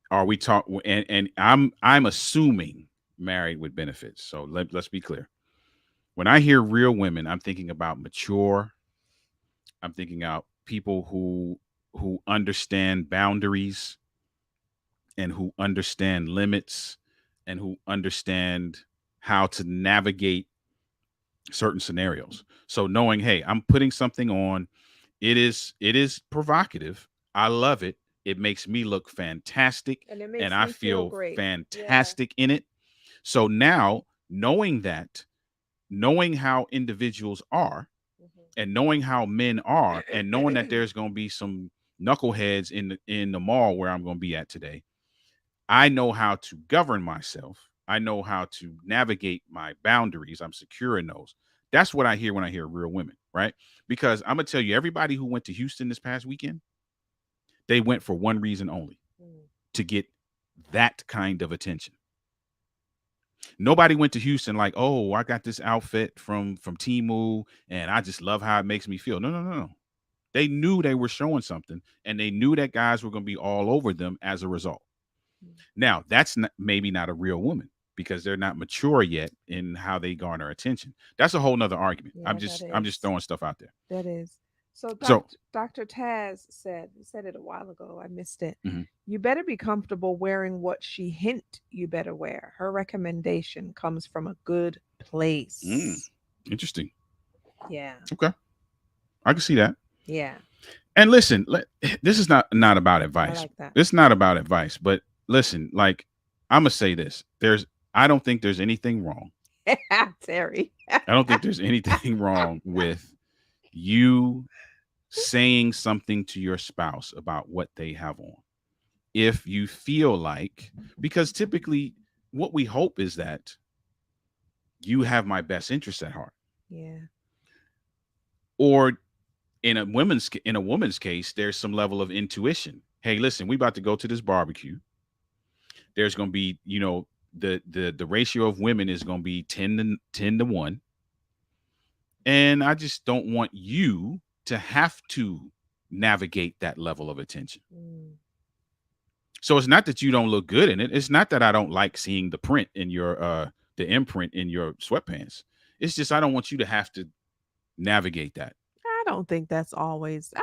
are we talking? And I'm assuming married with benefits. So let's be clear. When I hear real women, I'm thinking about mature. I'm thinking about people who understand boundaries and who understand limits and who understand how to navigate certain scenarios. So knowing, hey, I'm putting something on, it is provocative. I love it. It makes me look fantastic And it and makes I me feel feel great. Yeah. fantastic in it. So now knowing that, knowing how individuals are and knowing how men are and knowing that there's going to be some knuckleheads in the mall where I'm going to be at today, I know how to govern myself. I know how to navigate my boundaries. I'm secure in those. That's what I hear when I hear real women, right? Because I'm gonna tell you, everybody who went to Houston this past weekend, they went for one reason only: Mm. to get that kind of attention. Nobody went to Houston like, oh, I got this outfit from Timu, and I just love how it makes me feel. No, no, no, no. They knew they were showing something, and they knew that guys were gonna be all over them as a result. Mm. Now, that's not, maybe not a real woman because they're not mature yet in how they garner attention. That's a whole nother argument. I'm Yeah, that just I'm just is. throwing stuff out there. That is. So So, Dr. Taz said it a while ago. I missed it. mhm. You better be comfortable wearing what she hint you better wear. Her recommendation comes from a good Mm, place. interesting. Yeah. Okay, I can see that. Yeah. And listen, this is not about I advice. like that. It's not about advice, but listen, like I'm gonna say this: I don't think there's anything wrong. Terry. I don't think there's anything wrong with you saying something to your spouse about what they have on. If you feel like, because typically what we hope is that you have my best interest at heart, Yeah. or in a woman's case, there's some level of intuition. Hey, listen, we about to go to this barbecue. There's going to be, the ratio of women is going to be 10 to 1, and I just don't want you to have to navigate that level of attention. Mm. So it's not that you don't look good in it. It's not that I don't like seeing the print in your the imprint in your sweatpants. It's just I don't want you to have to navigate that. I don't think that's always. I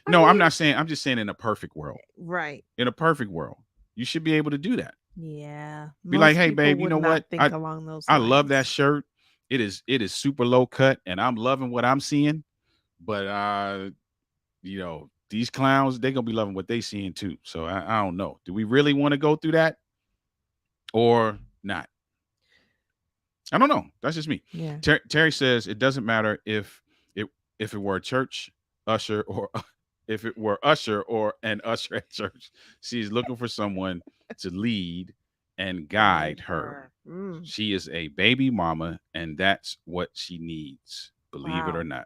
No, I'm mean, not saying, I'm just saying in a perfect world. right. In a perfect world, you should be able to do that. Yeah. Be like, Most "Hey people babe, you would know not what? think I along those I love that lines. shirt. It is super low cut and I'm loving what I'm seeing, but these clowns, they're going to be loving what they seeing too. So I don't know. Do we really want to go through that or not? I don't know. That's just me. Yeah. Terry says it doesn't matter it if it were a church usher or if it were usher or an usher at church. She's looking for someone to lead and guide Guide her. her. Mm. She is a baby mama, and that's what she needs. Believe it or Wow. not.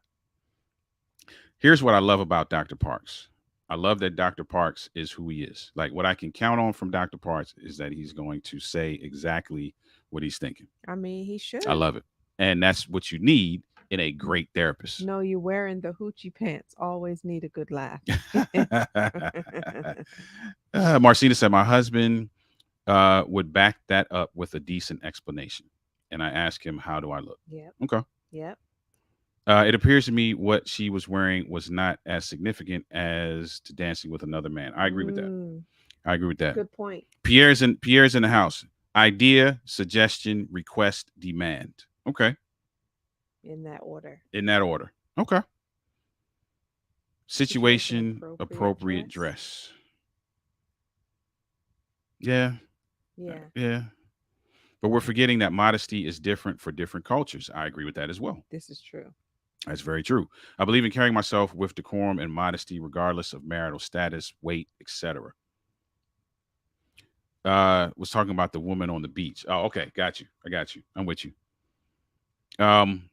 Here's what I love about Dr. Parks. I love that Dr. Parks is who he is. Like what I can count on from Dr. Parks is that he's going to say exactly what he's thinking. I mean, he I should. love it. And that's what you need in a great therapist. No, you wearing the hoochie pants. Always need a good laugh. Marcina said, my husband would back that up with a decent explanation. And I asked him, how do I look? Yep. Okay. Yep. It appears to me what she was wearing was not as significant as to dancing with another man. I agree with that. Mm. I agree with that. Good point. Pierre's in the house. Idea, suggestion, request, demand. Okay. In that order. In that order. Okay. Situation Situation, appropriate appropriate dress. dress. Yeah. Yeah, Yeah. But we're forgetting that modesty is different for different cultures. I agree with that as well. this is true. That's very true. I believe in carrying myself with decorum and modesty, regardless of marital status, weight, etc. Was talking about the woman on the beach. Oh, okay, got you. I got you. I'm with you.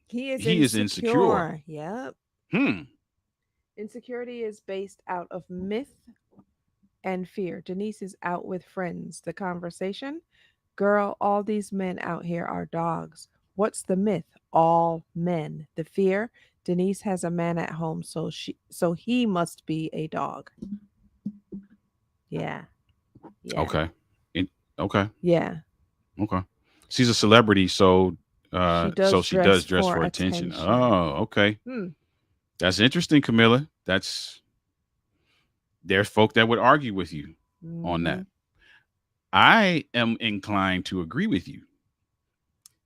He is He is insecure. insecure. Yep. Hmm. Insecurity is based out of myth and fear. Denise is out with friends. The conversation, girl, all these men out here are dogs. What's the myth? All men. The fear, Denise has a man at home, so he must be a dog. Yeah. Yeah. Okay. In, okay. Yeah. Okay. She's a celebrity, so She so does she does dress dress for for attention. attention. Oh, okay. Hmm. That's interesting, Camilla. That's there's folk that would argue with you on Mm-hmm. that. I am inclined to agree with you.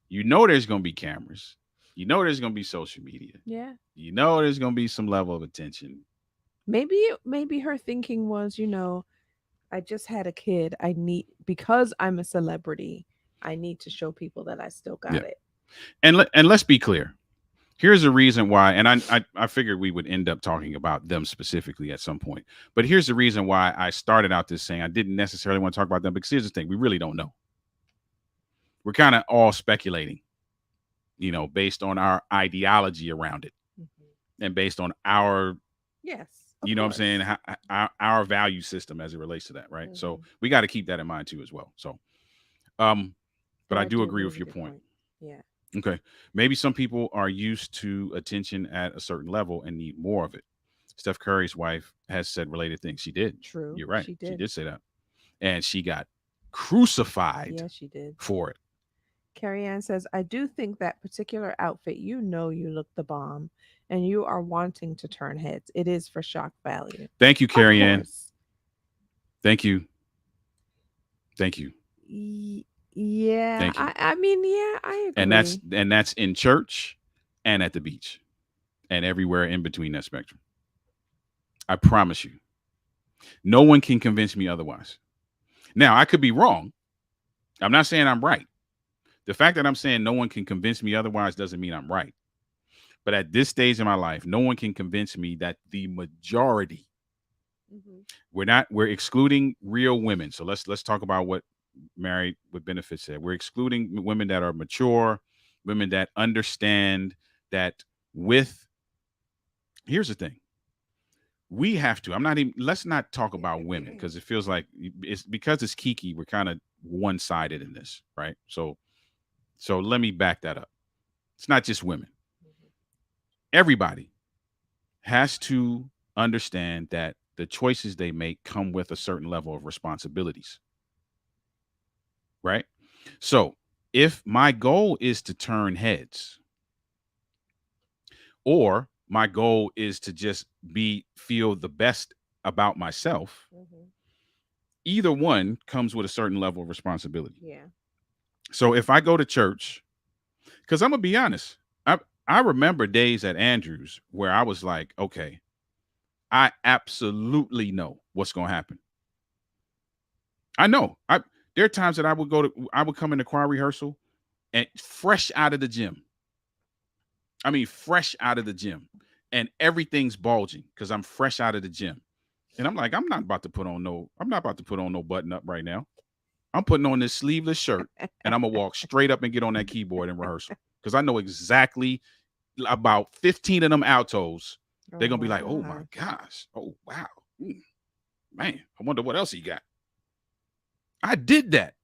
You know there's going to be cameras. You know there's going to be social media. Yeah. You know there's going to be some level of attention. Maybe her thinking was, I just had a kid. I need because I'm a celebrity. I need to show people that I still Yeah. got it. And let's be clear. Here's a reason why, and I figured we would end up talking about them specifically at some point. But here's the reason why I started out this saying I didn't necessarily want to talk about them because here's the thing: we really don't know. We're kind of all speculating, based on our ideology around it Mhm. and based on our, Yes, of you know what I'm saying, course. our value system as it relates to that, right? So Hmm. we got to keep that in mind too as well. So, um, but But I I do do agree agree with with your your point. point. Yeah. Okay. Maybe some people are used to attention at a certain level and need more of it. Steph Curry's wife has said related things. She did. True. You're right. She She did. did say that. And she got crucified Yes, she did. for it. Carrie Ann says, I do think that particular outfit, you look the bomb and you are wanting to turn heads. It is for shock value. Thank you, Of Carrie Ann. course. Thank you. Thank you. Y- yeah. Thank you. I mean, yeah, I And that's agree. and that's in church and at the beach and everywhere in between that spectrum. I promise you. No one can convince me otherwise. Now, I could be wrong. I'm not saying I'm right. The fact that I'm saying no one can convince me otherwise doesn't mean I'm right. But at this stage in my life, no one can convince me that the majority, Hmm. we're excluding real women. So let's talk about what married with benefits said. We're excluding women that are mature, women that understand that with here's the thing. We have to. I'm not even let's not talk about women because it feels like it's because it's Kiki, we're kind of one-sided in this, right? So let me back that up. It's not just women. Everybody has to understand that the choices they make come with a certain level of responsibilities, right? So if my goal is to turn heads, or my goal is to just feel the best about myself, Hmm. either one comes with a certain level of responsibility. Yeah. So if I go to church, because I'm gonna be honest, I remember days at Andrews where I was like, okay, I absolutely know what's gonna happen. I know. There are times that I would come into choir rehearsal and fresh out of the gym. I mean, fresh out of the gym, and everything's bulging because I'm fresh out of the gym. And I'm like, I'm not about to put on no button up right now. I'm putting on this sleeveless shirt, and I'm gonna walk straight up and get on that keyboard in rehearsal because I know exactly about 15 of them altos. They're Oh gonna be like, oh my my. gosh, oh wow, man, I wonder what else he got. I did that.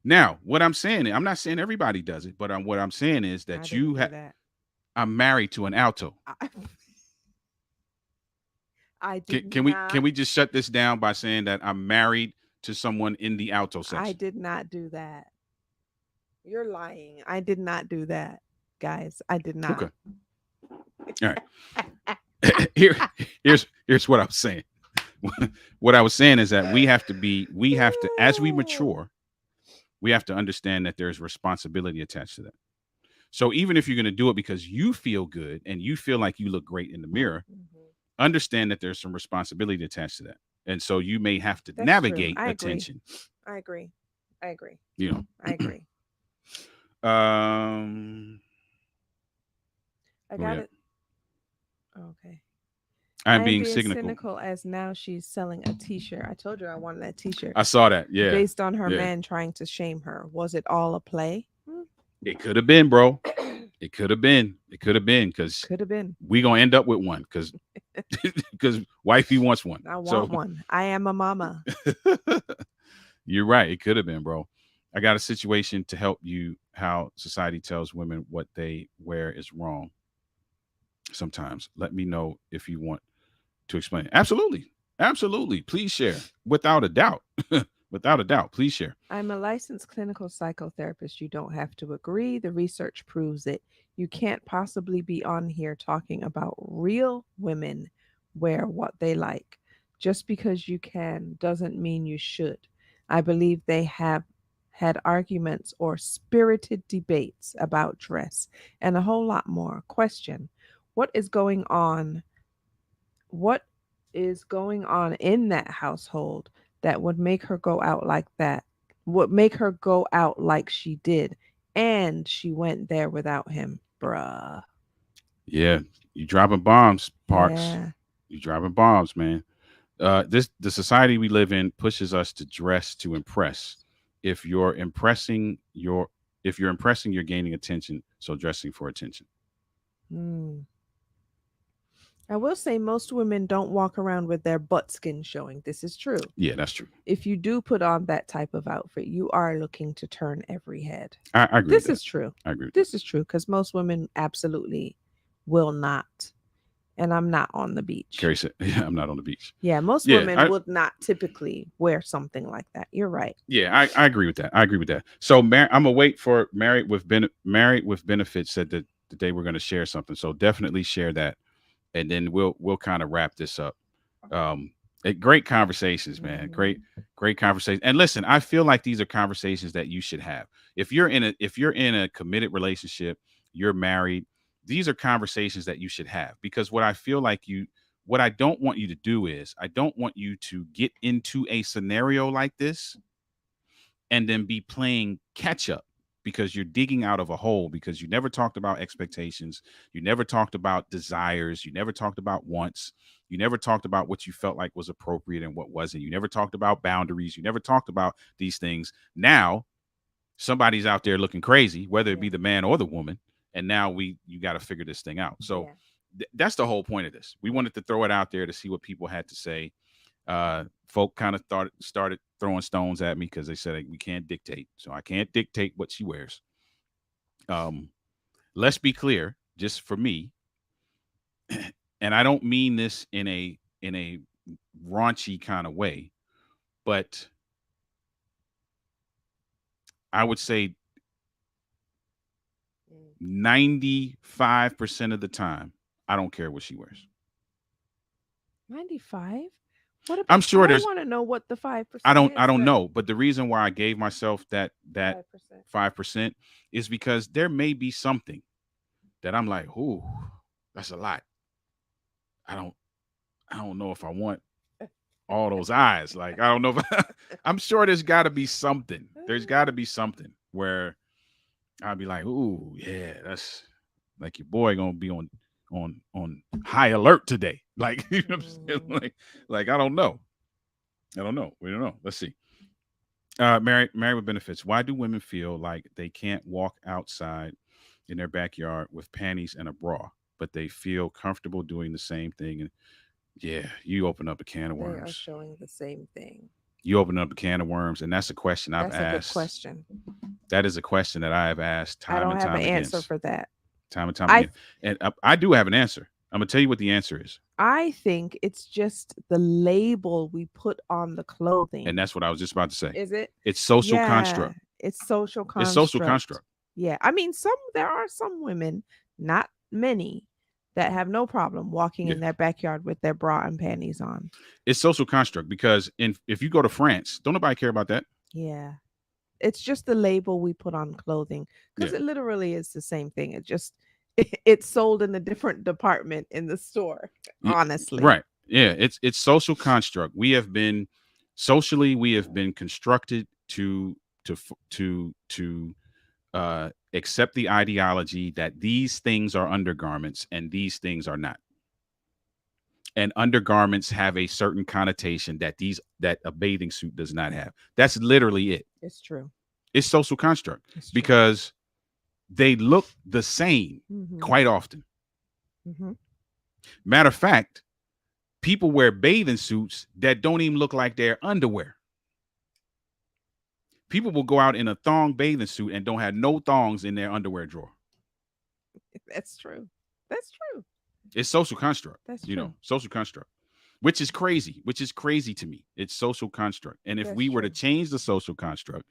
Now, what I'm saying, I'm not saying everybody does it, but what I'm saying is I that didn't do that. I'm married to an alto. I, I Can, did can we can not. we just shut this down by saying that I'm married to someone in the alto I section? did not do that. You're lying. I did not do that, guys. I did not. Okay, all right. Here, here's what I was saying. What I was saying is that we have to, as we mature, we have to understand that there's responsibility attached to that. So even if you're going to do it because you feel good and you feel like you look great in the mirror, Mhm. understand that there's some responsibility attached to that. And so you may have to That's true. navigate I agree. attention, I agree. I agree. you I agree. know. I Where we got at? it. Okay. I'm I am being being cynical. cynical as now she's selling a t-shirt. I told you I wanted that t-shirt I saw that. Yeah. based on her Yeah. man trying to shame her. Was it all a play? It could have been, bro. It could have been. It could have been because Could have been. we gonna end up with one because wifey wants one. I So want one. I am a mama. you're right. It could have been, bro. I got a situation to help you how society tells women what they wear is wrong sometimes. Let me know if you want to explain it. Absolutely. Absolutely. Please share. Without a doubt. Without a doubt. Please share. I'm a licensed clinical psychotherapist. You don't have to agree. The research proves it. You can't possibly be on here talking about real women wear what they like. Just because you can doesn't mean you should. I believe they have had arguments or spirited debates about dress and a whole lot more. Question: What is going on? What is going on in that household that would make her go out like that? Would make her go out like she did, and she went there without him, bruh. Yeah. You dropping bombs, Parks. Yeah. You dropping bombs, man. The society we live in pushes us to dress to impress. If you're impressing your if you're impressing, you're gaining attention. So dressing for attention. Hmm. I will say most women don't walk around with their butt skin showing. This is true. Yeah, that's true. If you do put on that type of outfit, you are looking to turn every head. I agree with This that. is true. I agree with that. This is true because most women absolutely will not. And I'm not on the beach. Carrie said, "Yeah, I'm not on the beach." Yeah, most Yeah, women would not typically wear something like that. You're right. I agree with that. I agree with that. So I'm gonna wait for married with benefits said that they were gonna share something. So definitely share that, and then we'll kind of wrap this up. Um, great conversations, man. Mhm. Great conversation. And listen, I feel like these are conversations that you should have. If you're in a committed relationship, you're married. These are conversations that you should have because what I don't want you to do is I don't want you to get into a scenario like this and then be playing catch up because you're digging out of a hole because you never talked about expectations, you never talked about desires, you never talked about wants, you never talked about what you felt like was appropriate and what wasn't, you never talked about boundaries, you never talked about these things. Now somebody's out there looking crazy, whether it Yeah. be the man or the woman, and now you got to figure this thing out. So Yeah. that's the whole point of this. We wanted to throw it out there to see what people had to say. Folk kind of started throwing stones at me because they said like, we can't dictate, so I can't dictate what she wears. Um, let's be clear, just for me, and I don't mean this in a raunchy kind of way, but I would say Mm. 95% of the time, I don't care what she wears. 95? What about I'm sure I there's want to know what the 5% I is don't that know, but the reason why I gave myself that 5%. 5% is because there may be something that I'm like, ooh, that's a lot. I don't I don't know if I want all those eyes. Like I don't know if I'm sure there's got to be something. There's got to be something where I'll be like, ooh, yeah, that's like your boy gonna be on high alert today. Like you know what I'm saying? Mm. Like I don't know. I don't know. We don't know. Let's see. Married with benefits. Why do women feel like they can't walk outside in their backyard with panties and a bra, but they feel comfortable doing the same thing? And yeah, you open up a can of They are worms. showing the same thing. You open up a can of worms, and that's a question I've That's a good asked. question. That is a question that I have asked I time don't and have an time again. answer for that. Time and time I again. And I do have an answer. I'm gonna tell you what the answer is, I think it's just the label we put on the and clothing. that's what I was just about to say. Is it? It's social Yeah, construct. it's social It's social construct. construct. Yeah, I mean, there are some women, not many, that have no problem walking Yeah, in their backyard with their bra and panties on. it's social construct because if you go to France, don't nobody care about that. Yeah, It's just the label we put on clothing because Yeah. it literally is the same thing. It just it's sold in a different department in the store. Y- Honestly, Right. Yeah. It's social construct. We have been socially we have been constructed to accept the ideology that these things are undergarments and these things are not. And undergarments have a certain connotation that a bathing suit does not have. That's literally it. it's true. It's social construct It's true. because they look the same Mm-hmm. quite often. Mm-hmm. Matter of fact, people wear bathing suits that don't even look like their underwear. People will go out in a thong bathing suit and don't have no thongs in their underwear drawer. That's true. That's true. It's social construct, That's true. social construct, which is crazy to me. It's social construct. And if That's we were to true. change the social construct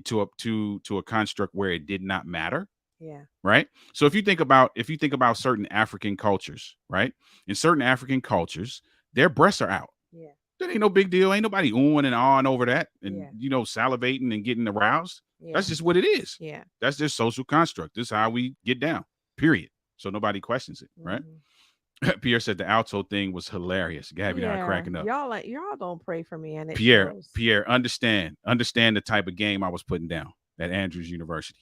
to a construct where it did not matter, Yeah. right? So if you think about certain African cultures, right? In certain African cultures, their breasts are out. Yeah. That ain't no big deal. Ain't nobody oohing and ahhing over that and Yeah. salivating and getting aroused. Yeah. That's just what it is. Yeah. That's just social construct. This is how we get down. Period. So nobody questions it, right? Mhm. Pierre said the alto thing was hilarious. Gabby and I Yeah. cracking up. Y'all don't pray for me, and it Pierre, shows. Pierre, understand the type of game I was putting down at Andrews University.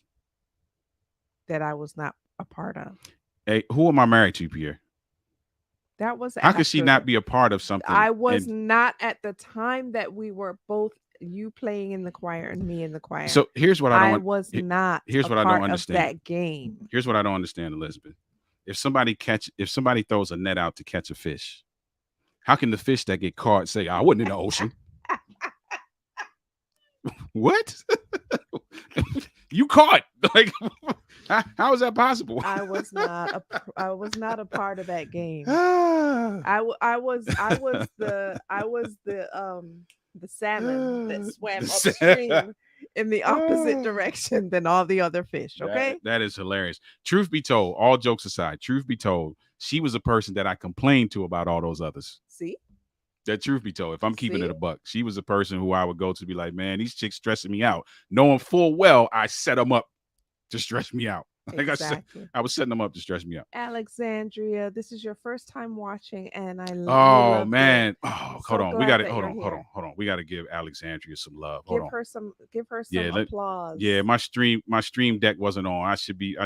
That I was not a part of. Hey, who am I married to, Pierre? That was How could she after the not be a part of something? I was And not at the time that we were both you playing in the choir and me in the choir. so here's what I don't I want. was not Here's a what I don't part of understand. that game. Here's what I don't understand, Elizabeth. If somebody throws a net out to catch a fish, how can the fish that get caught say, "I wasn't in the ocean"? What? You caught? Like, how is that possible? I was not a part of that game. Ah. I was the salmon that swam upstream in the opposite direction than all the other fish, okay? That is hilarious. Truth be told, all jokes aside, truth be told, she was a person that I complained to about all those others. See? That truth be told, if I'm keeping See? it a buck, she was a person who I would go to be like, man, these chicks stressing me out, knowing full well I set them up to stress me out. Like Exactly. I was setting them up to stress me out. Alexandria, this is your first time watching and you Oh loved it. man. Oh, hold So on. We got glad to that hold you're on. Hold on. here. Hold on. We got to give Alexandria some love. Hold on. Give her Yeah, some applause. yeah, my stream deck wasn't on. I should be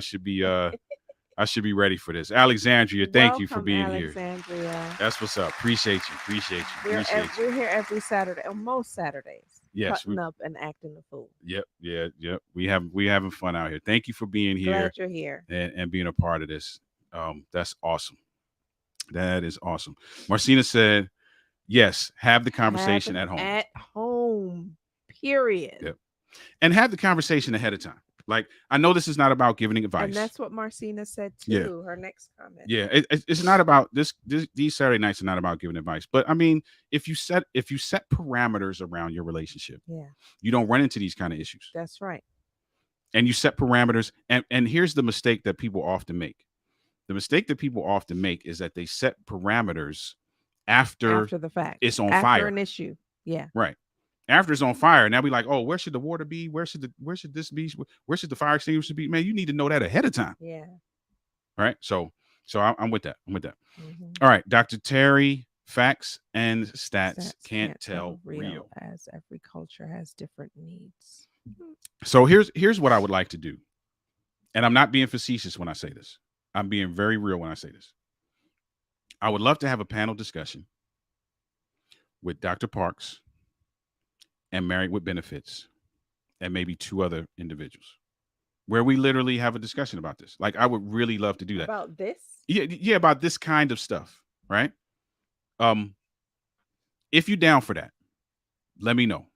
ready for this. Alexandria, thank you for Welcome, being here. Alexandria. That's what's up. Appreciate you. Appreciate you. Appreciate you. We're here every Saturday, or most Saturdays. Yes, Cutting up and acting the fool. Yep, yeah. We having fun out here. Thank you for being here Glad you're here. and being a part of this. That's awesome. That is awesome. Marcina said, yes, have the conversation at home. At home. Period. Yep. And have the conversation ahead of time. Like, I know this is not about giving advice. And that's what Marcina said too. Yeah. Her next comment. Yeah, it's not about these Saturday nights are not about giving advice. But I mean, if you set parameters around your relationship, Yeah. you don't run into these kind of issues. That's right. And you set parameters. And here's the mistake that people often make. The mistake that people often make is that they set parameters after the fact. it's on after fire. An issue. Yeah. Right. After it's on fire, now we like, oh, where should the water be? Where should this be? Where should the fire extinguisher be? Man, you need to know that ahead of time. Yeah. All right. So I'm with that. I'm with that. Mhm. All right, Dr. Terry, facts and stats can't tell real. As every culture has different needs. So here's what I would like to do. And I'm not being facetious when I say this. I'm being very real when I say this. I would love to have a panel discussion with Dr. Parks and Married with Benefits and maybe two other individuals where we literally have a discussion about this. Like, I would really love to do that. About this? Yeah, about this kind of stuff, right? If you're down for that, let me know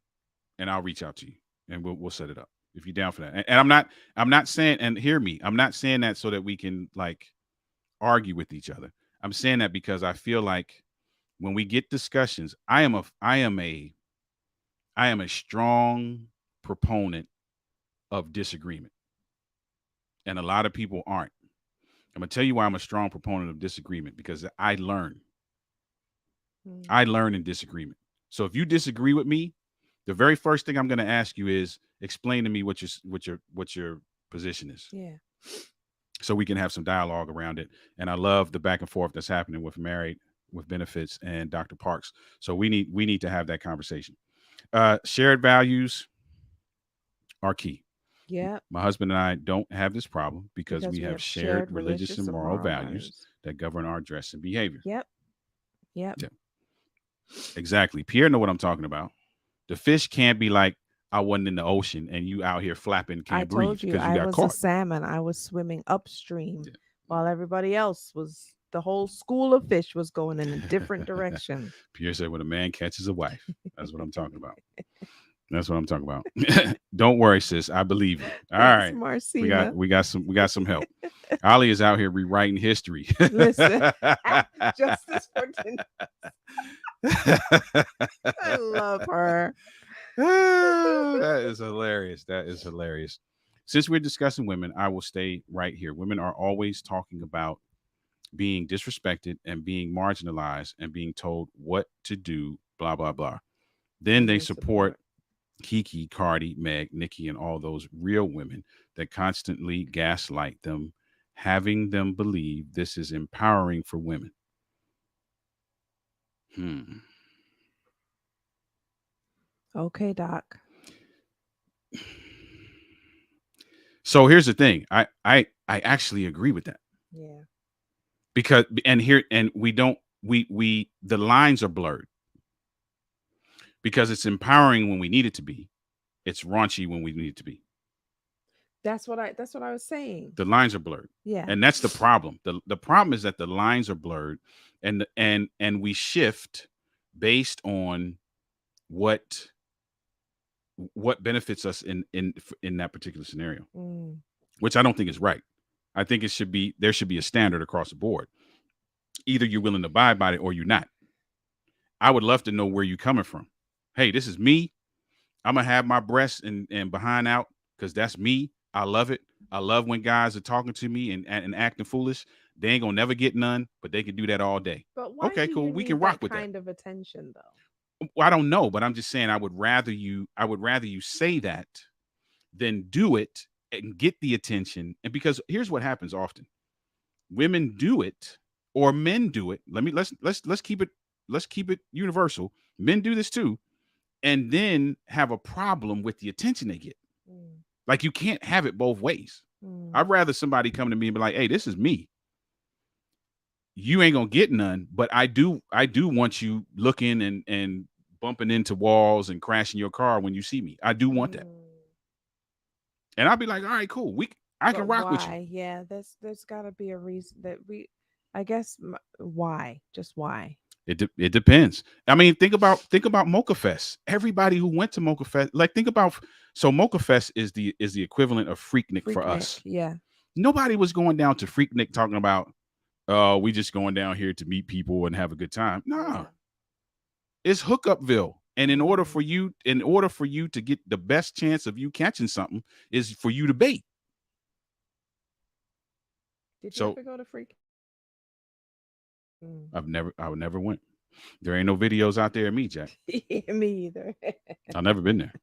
and I'll reach out to you and we'll set it up if you're down for that. And I'm not saying, and hear me, I'm not saying that so that we can like argue with each other. I'm saying that because I feel like when we get discussions, I am a strong proponent of disagreement. And a lot of people aren't. I'm going to tell you why I'm a strong proponent of disagreement, because I learn. I learn in disagreement. So if you disagree with me, The very first thing I'm going to ask you is explain to me what your position is, Yeah. so we can have some dialogue around it. And I love the back and forth that's happening with Married with Benefits and Dr. Parks. So we need to have that conversation. Shared values are key. Yep. My husband and I don't have this problem because Because we we have have shared shared religious and religious and moral moral values values. that govern our dress and behavior. Yep. Yep. Yeah, exactly. Pierre know what I'm talking about. The fish can't be like, I wasn't in the ocean and you out here flapping, I can't breathe told you because you I got was a caught. salmon. I was swimming upstream Yeah. while everybody else was, the whole school of fish was going in a different direction. Pierre said, when a man catches a wife, that's what I'm talking about. That's what I'm talking about. Don't worry, sis. I believe you. All Thanks, right. Marcina. We got some help. Ali is out here rewriting history. Listen, justice for Denise. I love her. That is hilarious. That is hilarious. Since we're discussing women, I will stay right here. Women are always talking about being disrespected and being marginalized and being told what to do, blah, blah, blah. Then And they they support support. Kiki, Cardi, Meg, Nikki, and all those real women that constantly gaslight them, having them believe this is empowering for women. Hmm. Okay, Doc. So here's the thing. I actually agree with that, Yeah. because and we don't we the lines are blurred, because it's empowering when we need it to be. It's raunchy when we need it to be. That's what I was saying. The lines are blurred. Yeah. And that's the problem. The problem is that the lines are blurred, and we shift based on what what benefits us in that particular scenario, Mm. which I don't think is right. I think there should be a standard across the board. Either you're willing to abide by it or you're not. I would love to know where you're coming from. Hey, this is me. I'm gonna have my breasts and behind out because that's me. I love it. I love when guys are talking to me and acting foolish. They ain't gonna never get none, but they can do that all day. But why Okay, do you cool. We can need rock that with that. kind of attention, though? Well, I don't know, but I'm just saying I would rather you say that than do it and get the attention. And because here's what happens often. Women do it or men do it. Let's keep it universal. Men do this too, and then have a problem with the attention they get. Mm. Like, you can't have it both ways. Mm. I'd rather somebody come to me and be like, "Hey, this is me. You ain't gonna get none, but I do want you looking and bumping into walls and crashing your car when you see me. I do want that." Mm. And I'll be like, "All right, cool. I can But rock with you." why? Yeah, there's got to be a reason that we. I guess why? Just why? It depends. I mean, think about Mocha Fest. Everybody who went to Mocha Fest, like, think about, so Mocha Fest is the equivalent of Freaknik for Freaknik. us. Yeah. Nobody was going down to Freaknik talking about, we just going down here to meet people and have a good time. Nah, Yeah. it's Hookupville. And Mm. in order for you to get the best chance of you catching something, is for you to bait. Did you So ever go to Freak? Mm. I would never went. There ain't no videos out there of me, Jack. Me either. I've never been there.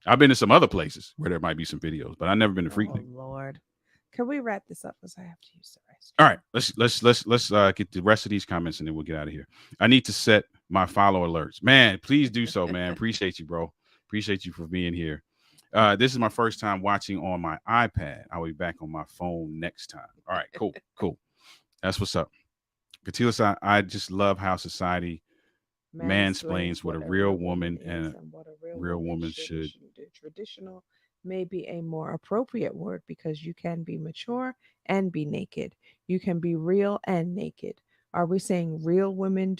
I've been to some other places where there might be some videos, but I've never been to Oh Freaknik. Lord. Can we wrap this up? Because I have to use the All restroom. right, let's get the rest of these comments and then we'll get out of here. I need to set my follow alerts. Man, please do so, man. Appreciate you, bro. Appreciate you for being here. This is my first time watching on my iPad. I'll be back on my phone next time. All right, cool, cool. That's what's up. Katila, I just love how society mansplains Mansplains what a what a real real woman woman is and and what a real real woman woman should and should. shouldn't do. Traditional may be a more appropriate word because you can be mature and be naked. You can be real and naked. Are we saying real women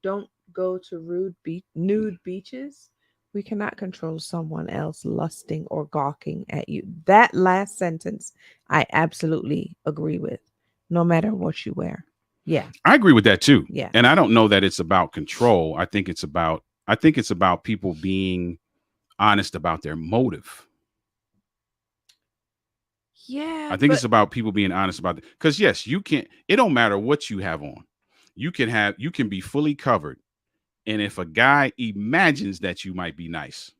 don't go to nude beaches? We cannot control someone else lusting or gawking at you. That last sentence, I absolutely agree with. No matter what you wear. Yeah, I agree with that too. yeah. And I don't know that it's about control. I think it's about people being honest about their motive. Yeah, I think it's but about people being honest about it. Because yes, you can't. It don't matter what you have on. You can be fully covered And if a guy imagines that you might be nice,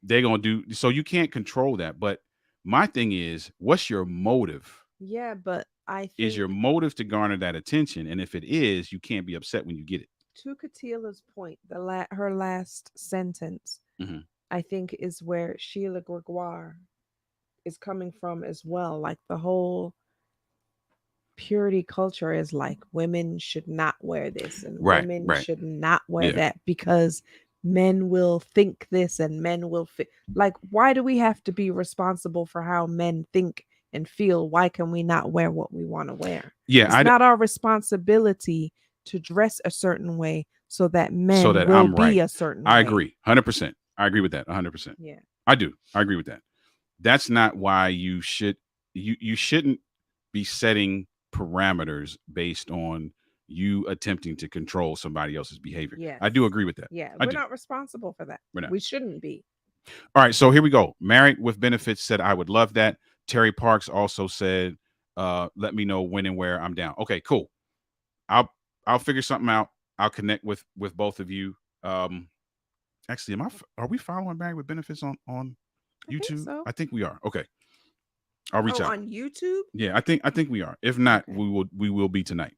they're gonna do so. You can't control that. But my thing is, what's your motive? Yeah, but I Is think your motive to garner that attention? And if it is, you can't be upset when you get it. to Katila's point, her last sentence, Hmm. I think is where Sheila Gregoire is coming from as well. Like the whole purity culture is like women should not wear this and Right, women right. should not wear Yeah. that because men will think this and men will like, why do we have to be responsible for how men think and feel? Why can we not wear what we want to wear? Yeah. It's not our responsibility to dress a certain way so that So men that will I'm be right. a certain I way. agree. 100%. I agree with that. 100%. Yeah. I do. I agree with that. That's not why you shouldn't be setting parameters based on you attempting to control somebody else's behavior. Yes. I do agree with that. Yeah, I we're do. not responsible for that. We're not. We shouldn't be. All right, so here we go. Married with Benefits said I would love that. Terry Parks also said, let me know when and where I'm down. Okay, cool. I'll I'll figure something out. I'll connect with both of you. Actually, are we following Married with Benefits on I think YouTube? so. I think we are. Okay. I'll reach Oh, out. on YouTube? Yeah, I think we are. If not, Okay. we will be tonight.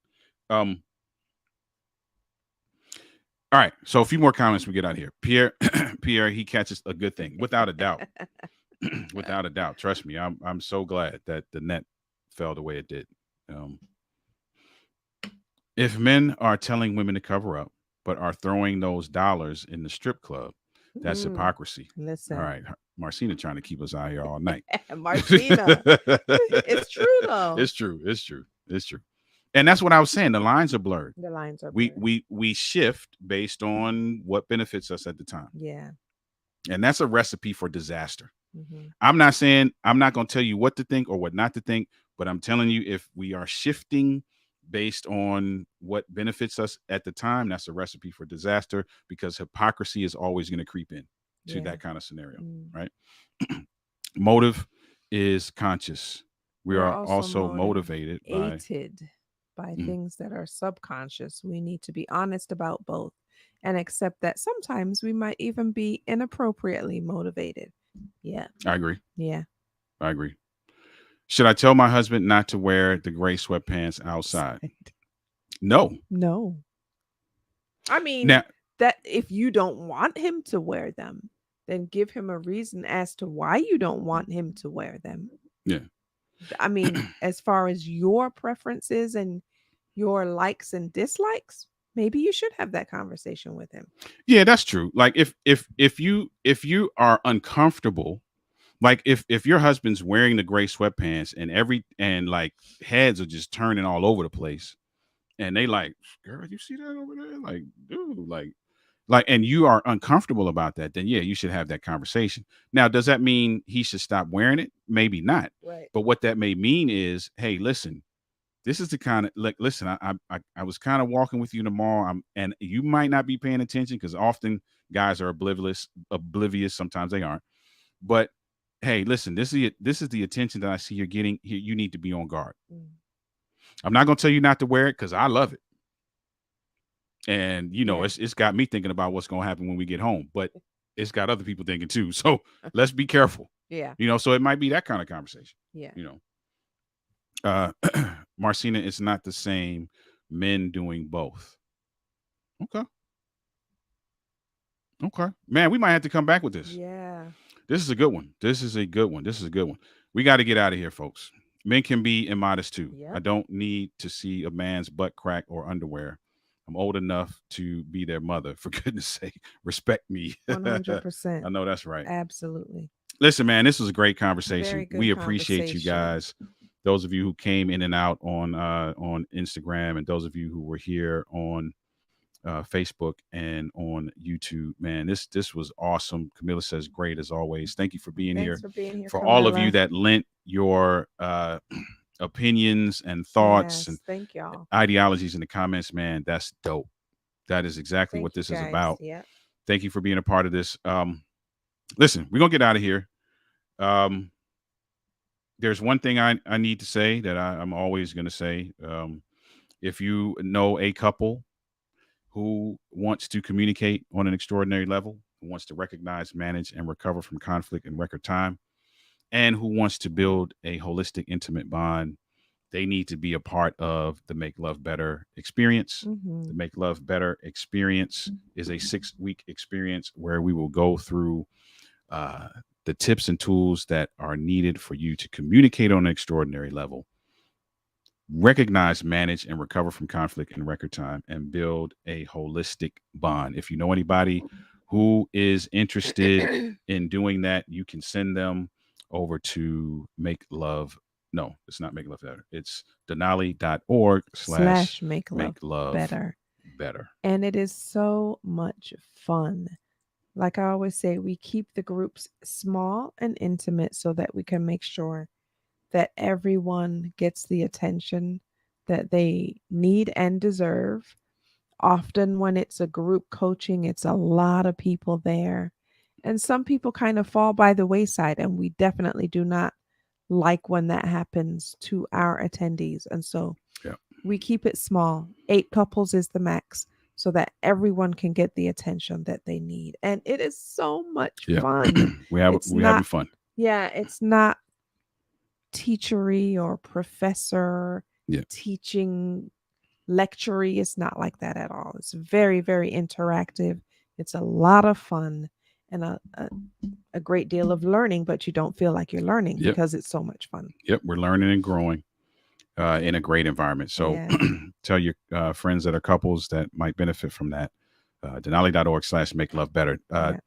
Um, all right. So a few more comments we get out here. Pierre Pierre, he catches a good thing, without a doubt. Without a doubt. Trust me. I'm so glad that the net fell the way it did. Um, if men are telling women to cover up, but are throwing those dollars in the strip club, that's Mm, hypocrisy. All listen, right. Marcina trying to keep us out here all night. Martina, it's true though. It's true. It's true. It's true. And that's what I was saying. The lines are blurred. The lines are We blurred. we we shift based on what benefits us at the time. Yeah. And that's a recipe for disaster. Hmm. I'm not saying I'm not going to tell you what to think or what not to think, but I'm telling you if we are shifting based on what benefits us at the time, that's a recipe for disaster because hypocrisy is always going to creep in to Yeah. that kind of scenario, Mm. right? Motive is conscious. We We're are also also motivated by motivated by mm, things that are subconscious. We need to be honest about both and accept that sometimes we might even be inappropriately motivated. Yeah. I agree. Yeah. I agree. Should I tell my husband not to wear the gray sweatpants outside? No. No. I mean, Now, that if you don't want him to wear them, then give him a reason as to why you don't want him to wear them. yeah. I mean, as far as your preferences and your likes and dislikes, maybe you should have that conversation with him. Yeah, that's true. Like if you are uncomfortable, like if your husband's wearing the gray sweatpants and like heads are just turning all over the place and they like, girl, you see that over there? Like, dude, like and you are uncomfortable about that, then yeah, you should have that conversation. Now, does that mean he should stop wearing it? Maybe not. Right. But what that may mean is, hey, listen, this is the kind of like, listen, I was kind of walking with you tomorrow. And you might not be paying attention because often guys are oblivious. Sometimes they aren't. But hey, listen, this is the attention that I see you're getting. You need to be on guard. Mm. I'm not gonna tell you not to wear it because I love it. And Yeah. it's got me thinking about what's gonna happen when we get home, but it's got other people thinking too. So let's be careful. Yeah. So it might be that kind of conversation. Yeah. You know, Marcina, it's not the same. Men doing both. Okay. Okay. Man, we might have to come back with this. Yeah. This is a good one. This is a good one. This is a good one. We got to get out of here, folks. Men can be immodest too. I Yep. don't need to see a man's butt crack or underwear. I'm old enough to be their mother. For goodness sake, respect me. I 100%. know that's right. Absolutely. Listen, man, this was a great Very conversation. good We appreciate you conversation. guys. Those of you who came in and out on Instagram, and those of you who were here on Facebook and on YouTube. Man, this was awesome. Camilla says great as always. Thank you for being Thanks here. for being here, For all of you Camilla. that lent your opinions and thoughts and Yes. Thank y'all. ideologies in the comments, man, that's dope. That is exactly what Thank you this is guys. about. Yep. Thank you for being a part of this. Listen, we're gonna get out of here. Um, there's one thing I need to say that I'm always gonna say. If you know a couple who wants to communicate on an extraordinary level, who wants to recognize, manage, and recover from conflict in record time, and who wants to build a holistic, intimate bond. They need to be a part of the Make Love Better experience. Mm-hmm. The Make Love Better experience is a 6-week experience where we will go through uh, the tips and tools that are needed for you to communicate on an extraordinary level, recognize, manage, and recover from conflict in record time, and build a holistic bond. If you know anybody who is interested in doing that, you can send them over to Make Love. No, it's not Make Love Better. It's denali.org slash Slash make love make love better. better. And it is so much fun. Like I always say, we keep the groups small and intimate so that we can make sure that everyone gets the attention that they need and deserve. Often, when it's a group coaching, it's a lot of people there. And some people kind of fall by the wayside, and we definitely do not like when that happens to our attendees. And so Yeah. we keep it small. 8 couples is the max so that everyone can get the attention that they need. And it is so much Yeah. fun. It's we're having not, fun. yeah, it's not teachery or professor Yeah. teaching lectury. It's not like that at all. It's very, very interactive. It's a lot of fun and a great deal of learning, but you don't feel like you're learning Yep. because it's so much fun. Yep. We're learning and growing in a great environment. So Yeah. tell your friends that are couples that might benefit from that. Denali.org slash make love better. Yeah.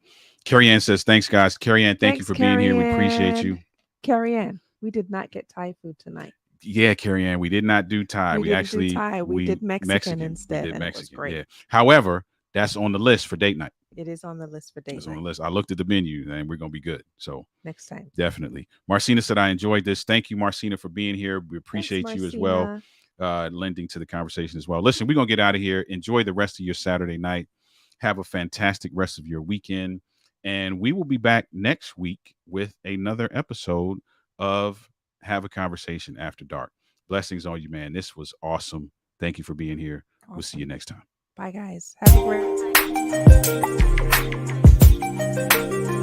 Carrie Ann says, thanks, guys. Carrie Ann, thank you Thanks, for being here. We appreciate Carrie you. Ann. Carrie Ann, we did not get Thai food tonight. Yeah, Carrie Ann, we did not do Thai. We We didn't do actually Thai. We did Mexican instead, We did and it was Mexican. great. Yeah. However, that's on the list for date night. It is on the list for date It's on the night list. I looked at the menu and we're gonna be good. So next time. definitely. Marcina said I enjoyed this. Thank you, Marcina, for being here. We appreciate Thanks, you as well, Marcina. lending to the conversation as well. Listen, we're gonna get out of here. Enjoy the rest of your Saturday night. Have a fantastic rest of your weekend. And we will be back next week with another episode of Have a Conversation After Dark. Blessings on you, man. This was awesome. Thank you for being here. We'll see you Awesome. next time. Bye, guys. Have a great